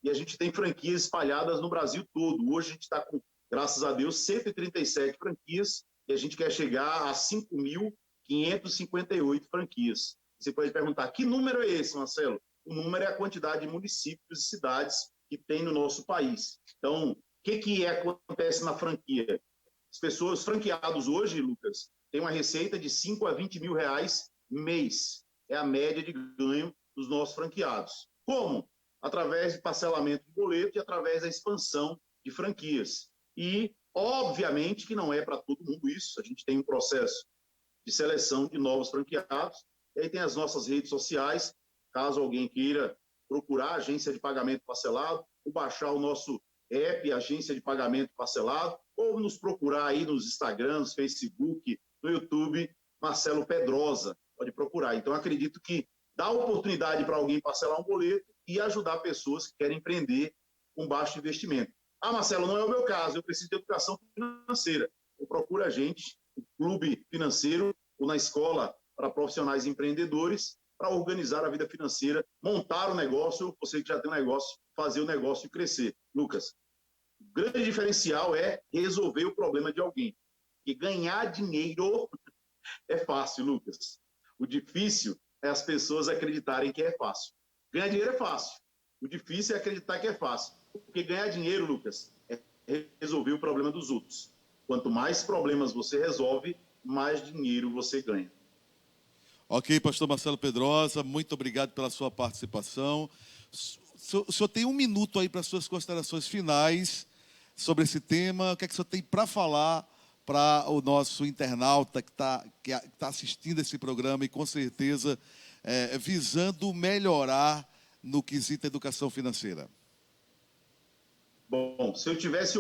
e a gente tem franquias espalhadas no Brasil todo. Hoje a gente está com, graças a Deus, 137 franquias, e a gente quer chegar a 5.558 franquias. Você pode perguntar, que número é esse, Marcelo? O número é a quantidade de municípios e cidades que tem no nosso país. Então, o que acontece na franquia? As pessoas franqueados hoje, Lucas, têm uma receita de 5 a 20 mil reais mês. É a média de ganho dos nossos franqueados. Como? Através de parcelamento de boleto e através da expansão de franquias. E, obviamente, que não é para todo mundo isso. A gente tem um processo de seleção de novos franqueados. E aí tem as nossas redes sociais, caso alguém queira procurar a agência de pagamento parcelado, ou baixar o nosso app, agência de pagamento parcelado, ou nos procurar aí nos Instagrams, Facebook, no YouTube, Marcelo Pedrosa, pode procurar. Então, acredito que dá oportunidade para alguém parcelar um boleto e ajudar pessoas que querem empreender com baixo investimento. Ah, Marcelo, não é o meu caso, eu preciso de educação financeira. Eu procuro a gente, o clube financeiro, ou na escola para profissionais empreendedores, para organizar a vida financeira, montar o negócio, você que já tem um negócio, fazer o negócio crescer. Lucas, o grande diferencial é resolver o problema de alguém. Porque ganhar dinheiro é fácil, Lucas. O difícil é as pessoas acreditarem que é fácil. Ganhar dinheiro é fácil. O difícil é acreditar que é fácil. Porque ganhar dinheiro, Lucas, é resolver o problema dos outros. Quanto mais problemas você resolve, mais dinheiro você ganha. Ok, pastor Marcelo Pedrosa, muito obrigado pela sua participação. O senhor tem um minuto aí para suas considerações finais sobre esse tema. O que é que o senhor tem para falar para o nosso internauta que tá assistindo esse programa e com certeza visando melhorar no quesito educação financeira? Bom, se eu tivesse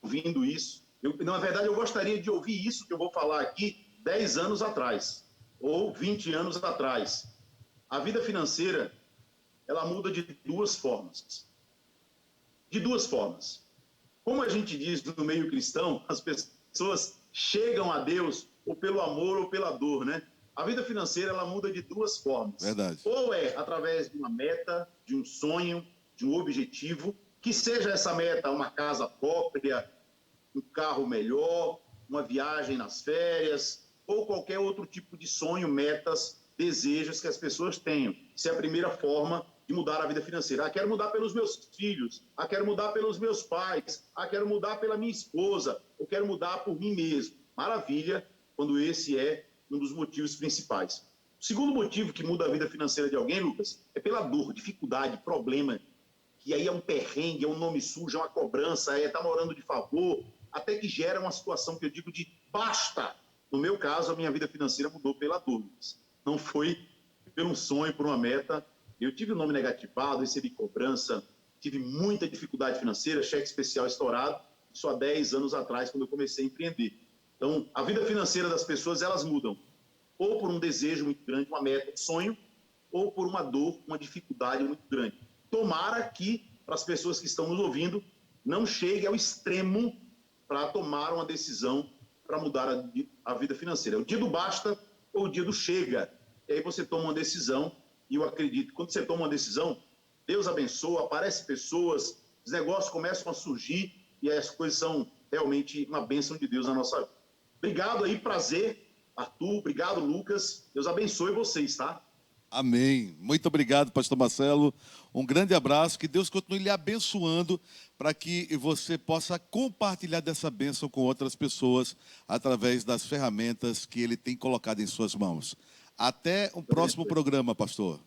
ouvindo isso, na verdade eu gostaria de ouvir isso que eu vou falar aqui 10 anos atrás, ou 20 anos atrás. A vida financeira, ela muda de duas formas. De duas formas. Como a gente diz no meio cristão, as pessoas chegam a Deus ou pelo amor ou pela dor, né? A vida financeira, ela muda de duas formas. Verdade. Ou é através de uma meta, de um sonho, de um objetivo, que seja essa meta uma casa própria, um carro melhor, uma viagem nas férias, ou qualquer outro tipo de sonho, metas, desejos que as pessoas tenham. Isso é a primeira forma de mudar a vida financeira. Ah, quero mudar pelos meus filhos, ah, quero mudar pelos meus pais, ah, quero mudar pela minha esposa, eu quero mudar por mim mesmo. Maravilha, quando esse é um dos motivos principais. O segundo motivo que muda a vida financeira de alguém, Lucas, é pela dor, dificuldade, problema, que aí é um perrengue, é um nome sujo, é uma cobrança, tá morando de favor, até que gera uma situação que eu digo de basta. No meu caso, a minha vida financeira mudou pela dor, Lucas. Não foi por um sonho, por uma meta. Eu tive o nome negativado, recebi cobrança, tive muita dificuldade financeira, cheque especial estourado, só há 10 anos atrás, quando eu comecei a empreender. Então, a vida financeira das pessoas, elas mudam. Ou por um desejo muito grande, uma meta, um sonho, ou por uma dor, uma dificuldade muito grande. Tomara que, para as pessoas que estão nos ouvindo, não chegue ao extremo para tomar uma decisão para mudar a vida financeira. É o dia do basta ou o dia do chega. E aí você toma uma decisão, e eu acredito que quando você toma uma decisão, Deus abençoa, aparecem pessoas, os negócios começam a surgir, e as coisas são realmente uma bênção de Deus na nossa vida. Obrigado aí, prazer, Arthur. Obrigado, Lucas. Deus abençoe vocês, tá? Amém. Muito obrigado, pastor Marcelo. Um grande abraço. Que Deus continue lhe abençoando para que você possa compartilhar dessa bênção com outras pessoas através das ferramentas que ele tem colocado em suas mãos. Até o próximo programa, pastor.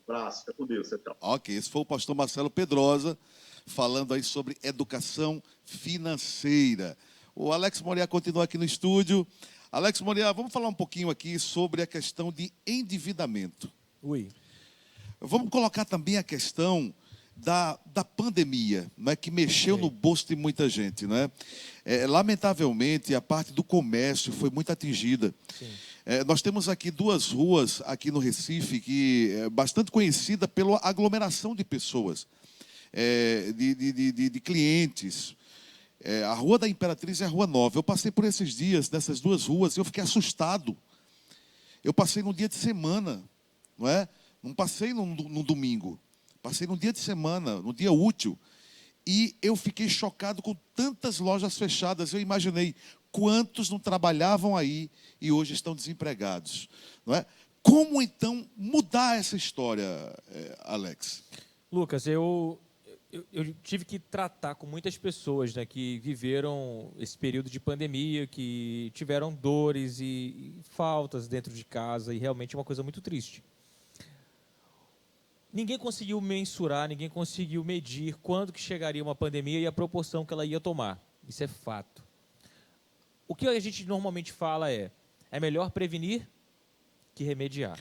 Um abraço. Fica com Deus. Tchau. Ok, esse foi o pastor Marcelo Pedrosa, falando aí sobre educação financeira. O Alex Moriá continua aqui no estúdio. Alex Moriá, vamos falar um pouquinho aqui sobre a questão de endividamento. Ui. Vamos colocar também a questão da pandemia, não é, que mexeu no bolso de muita gente. Não é? Lamentavelmente, a parte do comércio foi muito atingida. Nós temos aqui duas ruas aqui no Recife, que é bastante conhecida pela aglomeração de pessoas, de clientes. A Rua da Imperatriz e a Rua Nova. Eu passei por esses dias, nessas duas ruas, e eu fiquei assustado. Eu passei num dia de semana, não é? Não passei num domingo. Passei num dia de semana, num dia útil. E eu fiquei chocado com tantas lojas fechadas. Eu imaginei quantos não trabalhavam aí e hoje estão desempregados. Não é? Como, então, mudar essa história, Alex? Lucas, eu tive que tratar com muitas pessoas, né, que viveram esse período de pandemia, que tiveram dores e faltas dentro de casa, e realmente é uma coisa muito triste. Ninguém conseguiu mensurar, ninguém conseguiu medir quando que chegaria uma pandemia e a proporção que ela ia tomar. Isso é fato. O que a gente normalmente fala é melhor prevenir que remediar.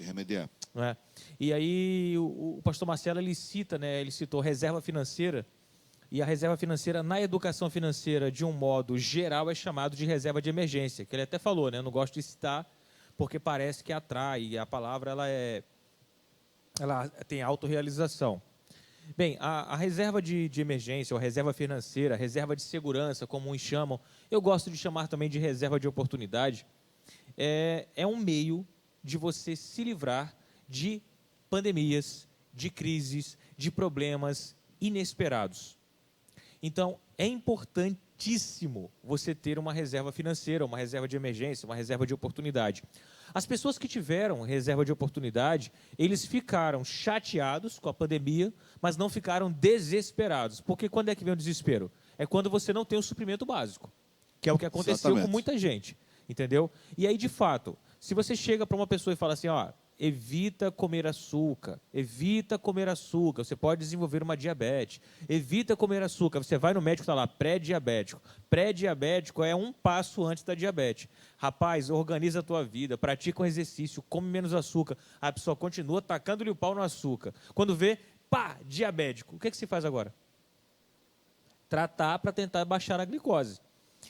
Não é? E aí o pastor Marcelo ele cita, né, ele citou reserva financeira, e a reserva financeira na educação financeira, de um modo geral, é chamado de reserva de emergência, que ele até falou, né, eu não gosto de citar porque parece que atrai, e a palavra ela tem autorrealização. Bem, a reserva de emergência, ou a reserva financeira, a reserva de segurança, como uns chamam, eu gosto de chamar também de reserva de oportunidade, é um meio de você se livrar de pandemias, de crises, de problemas inesperados. Então, é importantíssimo você ter uma reserva financeira, uma reserva de emergência, uma reserva de oportunidade. As pessoas que tiveram reserva de oportunidade, eles ficaram chateados com a pandemia, mas não ficaram desesperados. Porque quando é que vem o desespero? É quando você não tem o suprimento básico, que é o que aconteceu com muita gente, entendeu? E aí, de fato, se você chega para uma pessoa e fala assim, ó, evita comer açúcar, você pode desenvolver uma diabetes, evita comer açúcar, você vai no médico e está lá, pré-diabético. Pré-diabético é um passo antes da diabetes. Rapaz, organiza a tua vida, pratica um exercício, come menos açúcar. A pessoa continua tacando-lhe o pau no açúcar. Quando vê, pá, diabético. O que se faz agora? Tratar para tentar baixar a glicose.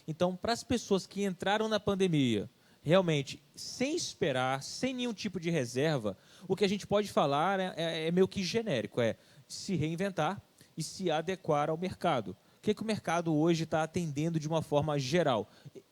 Então, para as pessoas que entraram na pandemia, realmente, sem esperar, sem nenhum tipo de reserva, o que a gente pode falar, né, é meio que genérico, é se reinventar e se adequar ao mercado. O que o mercado hoje está atendendo de uma forma geral?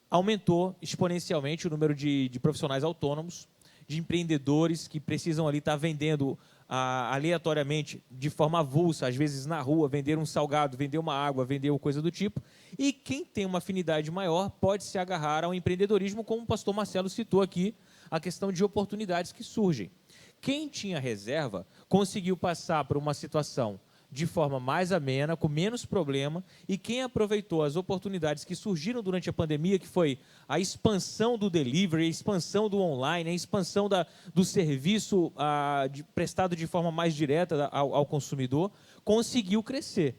Aumentou exponencialmente o número de profissionais autônomos, de empreendedores que precisam ali estar vendendo aleatoriamente, de forma avulsa, às vezes na rua, vender um salgado, vender uma água, vender coisa do tipo. E quem tem uma afinidade maior pode se agarrar ao empreendedorismo, como o pastor Marcelo citou aqui, a questão de oportunidades que surgem. Quem tinha reserva conseguiu passar por uma situação de forma mais amena, com menos problema, e quem aproveitou as oportunidades que surgiram durante a pandemia, que foi a expansão do delivery, a expansão do online, a expansão do serviço prestado de forma mais direta ao consumidor, conseguiu crescer.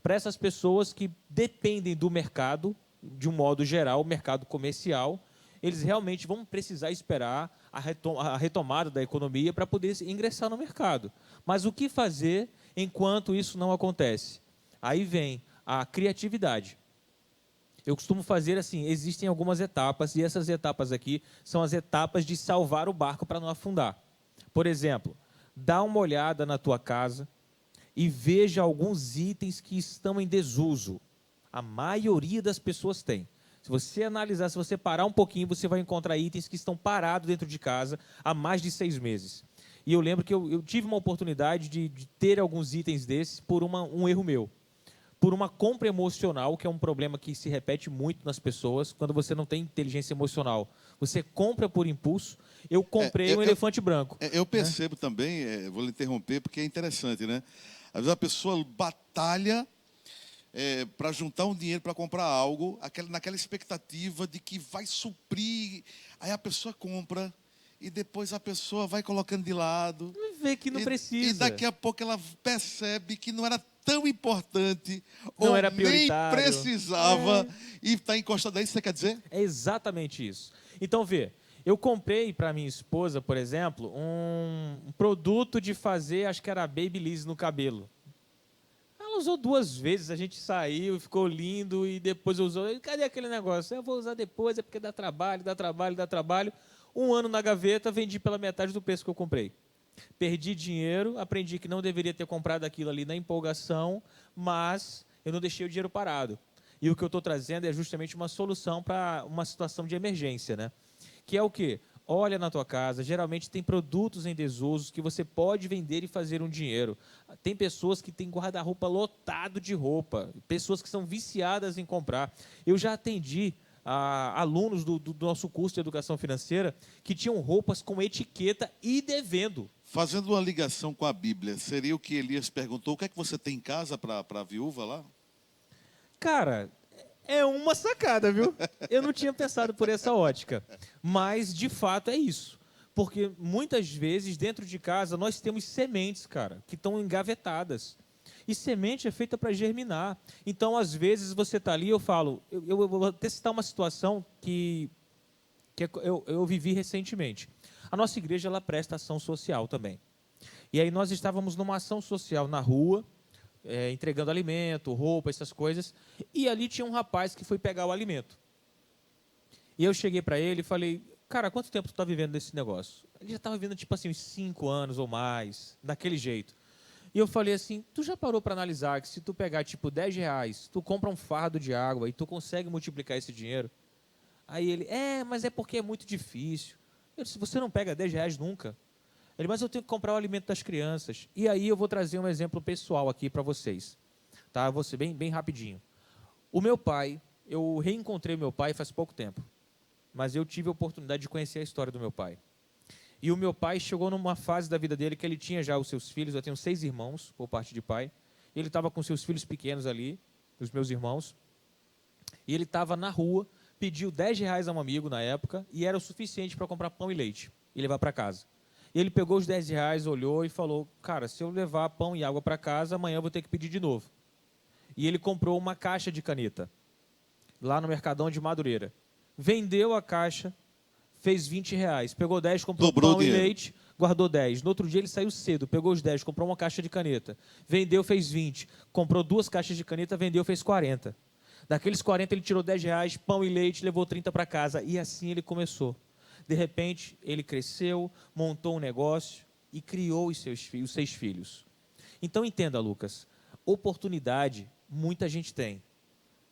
Para essas pessoas que dependem do mercado, de um modo geral, o mercado comercial, eles realmente vão precisar esperar a retomada da economia para poder ingressar no mercado. Mas o que fazer enquanto isso não acontece? Aí vem a criatividade. Eu costumo fazer assim, existem algumas etapas, e essas etapas aqui são as etapas de salvar o barco para não afundar. Por exemplo, dá uma olhada na tua casa e veja alguns itens que estão em desuso. A maioria das pessoas tem. Se você analisar, se você parar um pouquinho, você vai encontrar itens que estão parados dentro de casa há mais de 6 meses. E eu lembro que eu tive uma oportunidade de ter alguns itens desses por um erro meu. por uma compra emocional, que é um problema que se repete muito nas pessoas, quando você não tem inteligência emocional. Você compra por impulso. Eu comprei um elefante branco. Eu percebo também, vou lhe interromper, porque é interessante, né? Às vezes a pessoa batalha para juntar um dinheiro para comprar algo, naquela expectativa de que vai suprir, aí a pessoa compra, e depois a pessoa vai colocando de lado. Vê que não precisa. E daqui a pouco ela percebe que não era tão importante, não ou era nem prioritário. precisava, e está encostado aí, você quer dizer? É exatamente isso. Então, vê, eu comprei para minha esposa, por exemplo, um produto de fazer, acho que era Babyliss no cabelo. Ela usou 2 vezes, a gente saiu, ficou lindo, e depois usou. Cadê aquele negócio? Eu vou usar depois, é porque dá trabalho, dá trabalho, dá trabalho. 1 ano na gaveta, vendi pela metade do preço que eu comprei. Perdi dinheiro, aprendi que não deveria ter comprado aquilo ali na empolgação, mas eu não deixei o dinheiro parado. E o que eu estou trazendo é justamente uma solução para uma situação de emergência, né? Que é o quê? Olha na tua casa, geralmente tem produtos em desuso que você pode vender e fazer um dinheiro. Tem pessoas que têm guarda-roupa lotado de roupa, pessoas que são viciadas em comprar. Eu já atendi alunos do nosso curso de educação financeira que tinham roupas com etiqueta e devendo. Fazendo uma ligação com a Bíblia, seria o que Elias perguntou, o que é que você tem em casa para a viúva lá? Cara, é uma sacada, viu? Eu não tinha pensado por essa ótica. Mas, de fato, é isso. Porque, muitas vezes, dentro de casa, nós temos sementes, cara, que estão engavetadas. E semente é feita para germinar. Então, às vezes, você está ali, eu falo... Eu vou até citar uma situação que eu vivi recentemente. A nossa igreja, ela presta ação social também. E aí nós estávamos numa ação social na rua, entregando alimento, roupa, essas coisas, e ali tinha um rapaz que foi pegar o alimento. E eu cheguei para ele e falei, cara, quanto tempo tu está vivendo nesse negócio? Ele já estava vivendo, tipo assim, uns 5 anos ou mais, daquele jeito. E eu falei assim, tu já parou para analisar que se tu pegar, tipo, R$10, tu compra um fardo de água e tu consegue multiplicar esse dinheiro? Aí ele, mas é porque é muito difícil. Eu disse, você não pega R$10 nunca? Ele, mas eu tenho que comprar o alimento das crianças. E aí eu vou trazer um exemplo pessoal aqui para vocês. Tá? Vou ser bem rapidinho. O meu pai, eu reencontrei meu pai faz pouco tempo. Mas eu tive a oportunidade de conhecer a história do meu pai. E o meu pai chegou numa fase da vida dele que ele tinha já os seus filhos. Eu tenho 6 irmãos, por parte de pai. Ele estava com seus filhos pequenos ali, os meus irmãos. E ele estava na rua, pediu R$10 a um amigo na época, e era o suficiente para comprar pão e leite e levar para casa. E ele pegou os R$10, olhou e falou, cara, se eu levar pão e água para casa, amanhã eu vou ter que pedir de novo. E ele comprou uma caixa de caneta, lá no Mercadão de Madureira. Vendeu a caixa, fez R$20. Pegou 10, comprou pão e leite, guardou 10. No outro dia ele saiu cedo, pegou os 10, comprou uma caixa de caneta. Vendeu, fez 20. Comprou 2 caixas de caneta, vendeu, fez 40. Daqueles 40 ele tirou R$10, pão e leite, levou 30 para casa. E assim ele começou. De repente, ele cresceu, montou um negócio e criou os 6 filhos. Então, entenda, Lucas, oportunidade muita gente tem.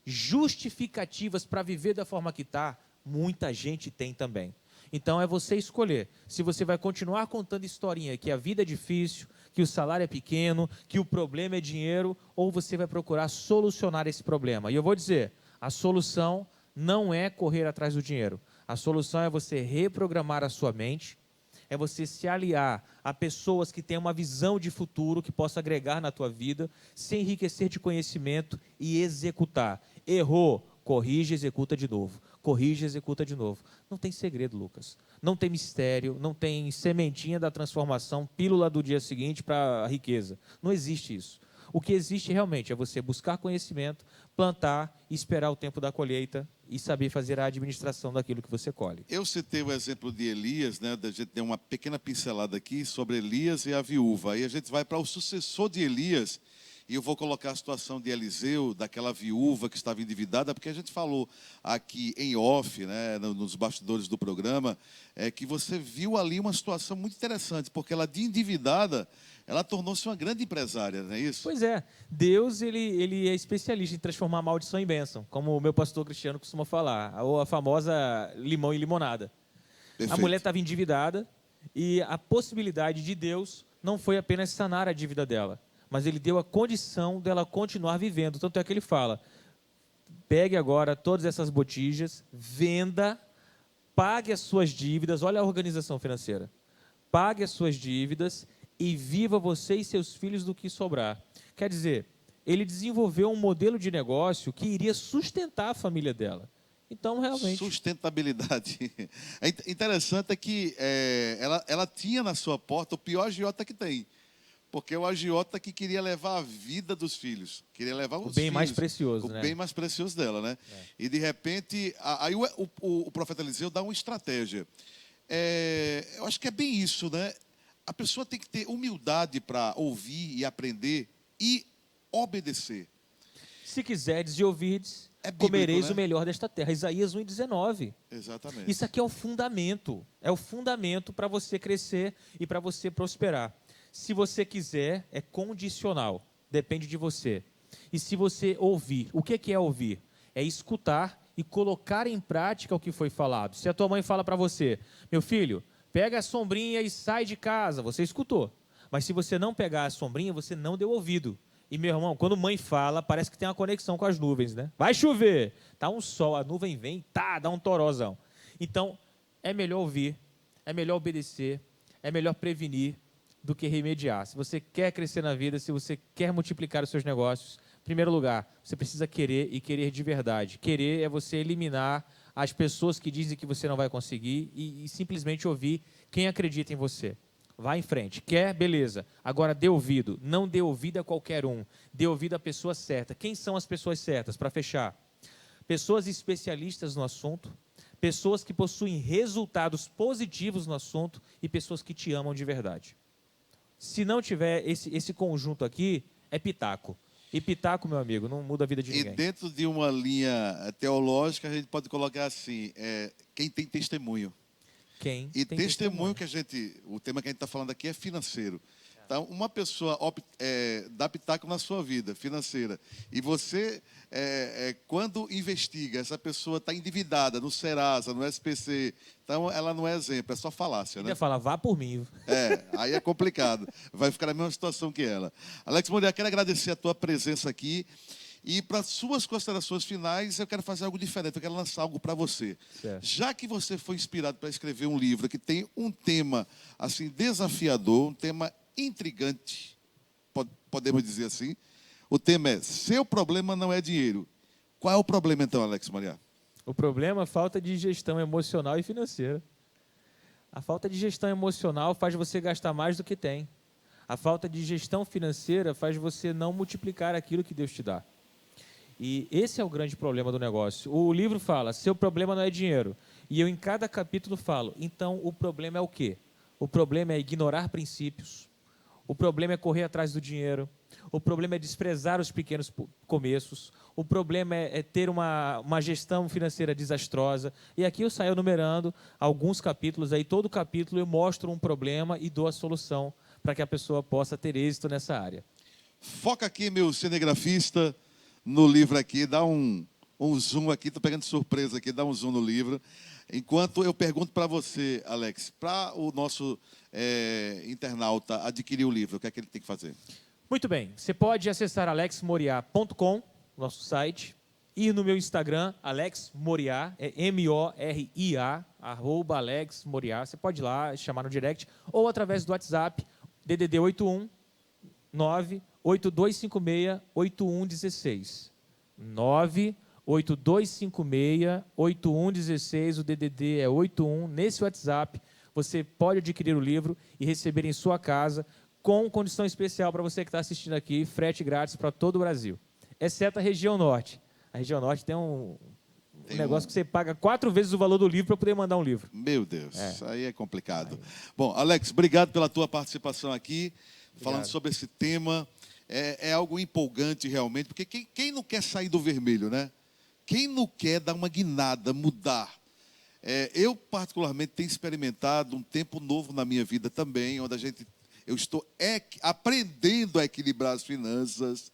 Justificativas para viver da forma que está, muita gente tem também. Então, é você escolher se você vai continuar contando historinha que a vida é difícil, que o salário é pequeno, que o problema é dinheiro, ou você vai procurar solucionar esse problema. E eu vou dizer, a solução não é correr atrás do dinheiro. A solução é você reprogramar a sua mente, é você se aliar a pessoas que têm uma visão de futuro que possa agregar na tua vida, se enriquecer de conhecimento e executar. Errou, corrige, executa de novo. Corrige, executa de novo. Não tem segredo, Lucas. Não tem mistério, não tem sementinha da transformação, pílula do dia seguinte para a riqueza. Não existe isso. O que existe realmente é você buscar conhecimento, plantar, esperar o tempo da colheita e saber fazer a administração daquilo que você colhe. Eu citei o exemplo de Elias, né? A gente deu uma pequena pincelada aqui sobre Elias e a viúva. Aí a gente vai para o sucessor de Elias, e eu vou colocar a situação de Eliseu, daquela viúva que estava endividada, porque a gente falou aqui em off, né, nos bastidores do programa, que você viu ali uma situação muito interessante, porque ela de endividada, ela tornou-se uma grande empresária, não é isso? Pois é, Deus ele é especialista em transformar maldição em bênção, como o meu pastor Cristiano costuma falar, ou a famosa limão e limonada. Perfeito. A mulher estava endividada e a possibilidade de Deus não foi apenas sanar a dívida dela, mas ele deu a condição dela continuar vivendo. Tanto é que ele fala, pegue agora todas essas botijas, venda, pague as suas dívidas, olha a organização financeira, pague as suas dívidas e viva você e seus filhos do que sobrar. Quer dizer, ele desenvolveu um modelo de negócio que iria sustentar a família dela. Então, realmente... Sustentabilidade. É interessante é que ela tinha na sua porta o pior agiota que tem. Porque é o agiota que queria levar a vida dos filhos. Queria levar os bem filhos, mais precioso, né? O bem mais precioso dela, né? E, de repente, aí o profeta Eliseu dá uma estratégia. Eu acho que é bem isso, né? A pessoa tem que ter humildade para ouvir e aprender e obedecer. Se quiserdes e ouvirdes, bíblico, comereis né? o melhor desta terra. Isaías 1,19. Exatamente. Isso aqui é o fundamento. É o fundamento para você crescer e para você prosperar. Se você quiser, é condicional. Depende de você. E se você ouvir, o que é ouvir? É escutar e colocar em prática o que foi falado. Se a tua mãe fala para você, meu filho, pega a sombrinha e sai de casa, você escutou. Mas se você não pegar a sombrinha, você não deu ouvido. E, meu irmão, quando mãe fala, parece que tem uma conexão com as nuvens, né? Vai chover, tá um sol, a nuvem vem, tá, dá um torozão. Então, é melhor ouvir, é melhor obedecer, é melhor prevenir do que remediar. Se você quer crescer na vida, se você quer multiplicar os seus negócios, em primeiro lugar, você precisa querer e querer de verdade. Querer é você eliminar as pessoas que dizem que você não vai conseguir e simplesmente ouvir quem acredita em você. Vá em frente. Quer? Beleza. Agora dê ouvido. Não dê ouvido a qualquer um. Dê ouvido à pessoa certa. Quem são as pessoas certas? Para fechar. Pessoas especialistas no assunto, pessoas que possuem resultados positivos no assunto e pessoas que te amam de verdade. Se não tiver esse conjunto aqui, é pitaco. E pitaco, meu amigo, não muda a vida de ninguém. E dentro de uma linha teológica, a gente pode colocar assim, quem tem testemunho. E tem testemunho que o tema que a gente está falando aqui é financeiro. Então, uma pessoa dá pitaco na sua vida financeira e você, quando investiga, essa pessoa está endividada no Serasa, no SPC, então ela não é exemplo, é só falácia, né? Ainda fala, vá por mim. Aí é complicado, vai ficar na mesma situação que ela. Alex Moriá, quero agradecer a tua presença aqui. E para suas considerações finais, eu quero fazer algo diferente, eu quero lançar algo para você. Certo. Já que você foi inspirado para escrever um livro que tem um tema assim desafiador, um tema intrigante, podemos dizer assim, o tema é Seu problema não é dinheiro. Qual é o problema então, Alex Moriá? O problema é a falta de gestão emocional e financeira. A falta de gestão emocional faz você gastar mais do que tem. A falta de gestão financeira faz você não multiplicar aquilo que Deus te dá. E esse é o grande problema do negócio. O livro fala, seu problema não é dinheiro. E eu em cada capítulo falo, então o problema é o quê? O problema é ignorar princípios. O problema é correr atrás do dinheiro. O problema é desprezar os pequenos começos. O problema é ter uma gestão financeira desastrosa. E aqui eu saio numerando alguns capítulos. Aí todo capítulo eu mostro um problema e dou a solução para que a pessoa possa ter êxito nessa área. Foca aqui, meu cinegrafista, no livro aqui, dá um zoom aqui, estou pegando surpresa aqui, dá um zoom no livro. Enquanto eu pergunto para você, Alex, para o nosso internauta adquirir o livro, o que é que ele tem que fazer? Muito bem, você pode acessar alexmoriá.com, nosso site, ir no meu Instagram, Alex Moriá, é M-O-R-I-A, @Alex Moriá, você pode ir lá, chamar no direct, ou através do WhatsApp, DDD 81 98256-8116. 98256-8116, o DDD é 81. Nesse WhatsApp, você pode adquirir o livro e receber em sua casa, com condição especial para você que está assistindo aqui, frete grátis para todo o Brasil, exceto a região norte. A região norte tem um negócio que você paga 4 vezes o valor do livro para poder mandar um livro. Meu Deus, isso aí é complicado. Bom, Alex, obrigado pela tua participação aqui, falando sobre esse tema. É algo empolgante realmente, porque quem não quer sair do vermelho, né? Quem não quer dar uma guinada, mudar? Eu, particularmente, tenho experimentado um tempo novo na minha vida também, onde eu estou aprendendo a equilibrar as finanças.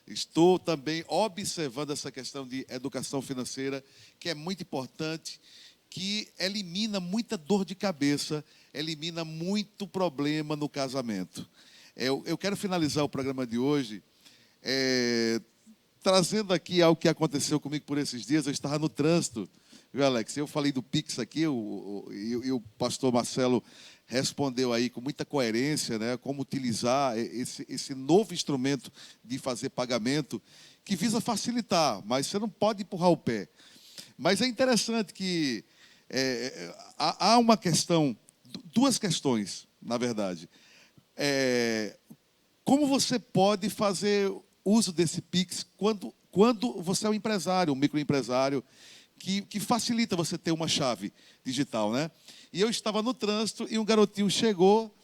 Estou também observando essa questão de educação financeira, que é muito importante, que elimina muita dor de cabeça, elimina muito problema no casamento. Eu quero finalizar o programa de hoje trazendo aqui algo que aconteceu comigo por esses dias. Eu estava no trânsito, viu, Alex? Eu falei do Pix aqui, e o pastor Marcelo respondeu aí com muita coerência, né, como utilizar esse novo instrumento de fazer pagamento, que visa facilitar, mas você não pode empurrar o pé. Mas é interessante que há uma questão, duas questões, na verdade. Como você pode fazer uso desse Pix quando você é um empresário, um microempresário, que facilita você ter uma chave digital, né? E eu estava no trânsito e um garotinho chegou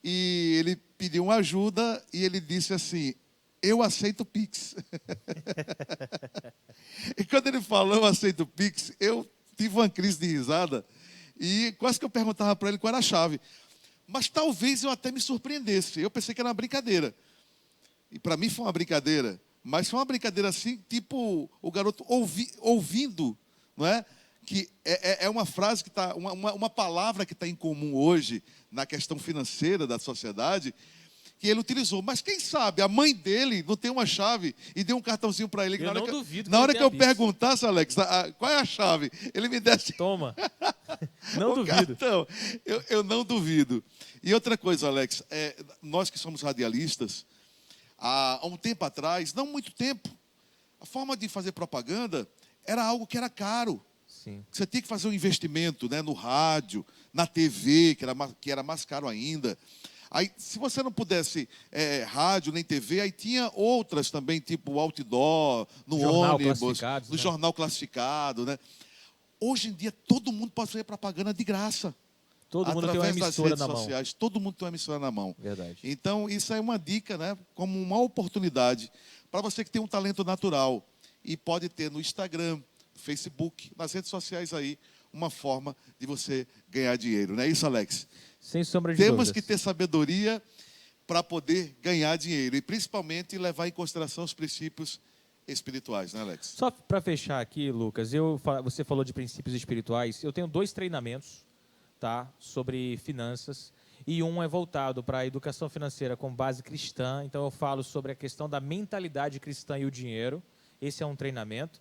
e ele pediu uma ajuda e ele disse assim: eu aceito Pix. E quando ele falou, eu aceito Pix, eu tive uma crise de risada e quase que eu perguntava para ele qual era a chave. Mas talvez eu até me surpreendesse. Eu pensei que era uma brincadeira. E para mim foi uma brincadeira. Mas foi uma brincadeira assim, tipo o garoto ouvindo, não é? Que é uma frase que está, uma palavra que está em comum hoje na questão financeira da sociedade, que ele utilizou. Mas quem sabe a mãe dele não tem uma chave e deu um cartãozinho para ele. Eu não duvido. Na hora que eu perguntasse, Alex, qual é a chave, ele me desse. Toma. Não duvido. Cartão. Eu não duvido. E outra coisa, Alex, nós que somos radialistas, há um tempo atrás, não muito tempo, a forma de fazer propaganda era algo que era caro. Sim. Você tinha que fazer um investimento, né, no rádio, na TV, que era mais caro ainda. Aí, se você não pudesse rádio nem TV, aí tinha outras também, tipo outdoor, no ônibus, no jornal classificado, né? Hoje em dia, todo mundo pode fazer propaganda de graça. Todo mundo tem uma emissora na mão. Sociais, todo mundo tem uma emissora na mão. Verdade. Então, isso é uma dica, né, como uma oportunidade para você que tem um talento natural e pode ter no Instagram, Facebook, nas redes sociais aí, uma forma de você ganhar dinheiro. Não é isso, Alex? Sem sombra de dúvidas. dúvidas. Temos que ter sabedoria para poder ganhar dinheiro e, principalmente, levar em consideração os princípios espirituais, né, Alex? Só para fechar aqui, Lucas, você falou de princípios espirituais. Eu tenho 2 treinamentos, tá, sobre finanças, e um é voltado para a educação financeira com base cristã. Então eu falo sobre a questão da mentalidade cristã e o dinheiro. Esse é um treinamento.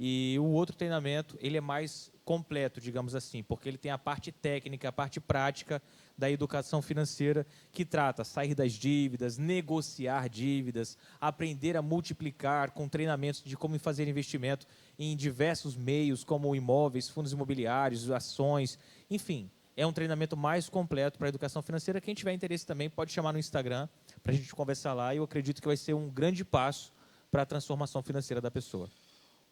E o outro treinamento, ele é mais completo, digamos assim, porque ele tem a parte técnica, a parte prática da educação financeira, que trata sair das dívidas, negociar dívidas, aprender a multiplicar com treinamentos de como fazer investimento em diversos meios, como imóveis, fundos imobiliários, ações, enfim. É um treinamento mais completo para a educação financeira. Quem tiver interesse também pode chamar no Instagram para a gente conversar lá. E eu acredito que vai ser um grande passo para a transformação financeira da pessoa.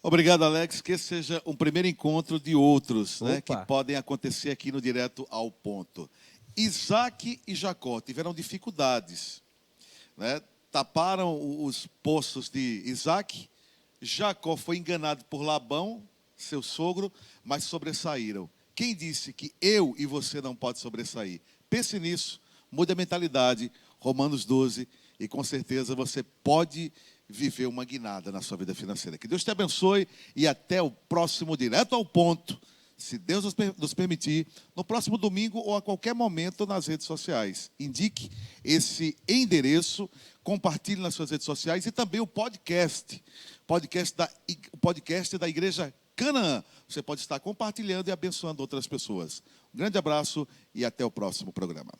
Obrigado, Alex. Que esse seja um primeiro encontro de outros, né, que podem acontecer aqui no Direto ao Ponto. Isaac e Jacó tiveram dificuldades, né? Taparam os poços de Isaac. Jacó foi enganado por Labão, seu sogro, mas sobressaíram. Quem disse que eu e você não pode sobressair? Pense nisso, mude a mentalidade, Romanos 12, e com certeza você pode viver uma guinada na sua vida financeira. Que Deus te abençoe e até o próximo Direto ao Ponto, se Deus nos permitir, no próximo domingo ou a qualquer momento nas redes sociais. Indique esse endereço, compartilhe nas suas redes sociais e também o podcast da Igreja Canaã. Você pode estar compartilhando e abençoando outras pessoas. Um grande abraço e até o próximo programa.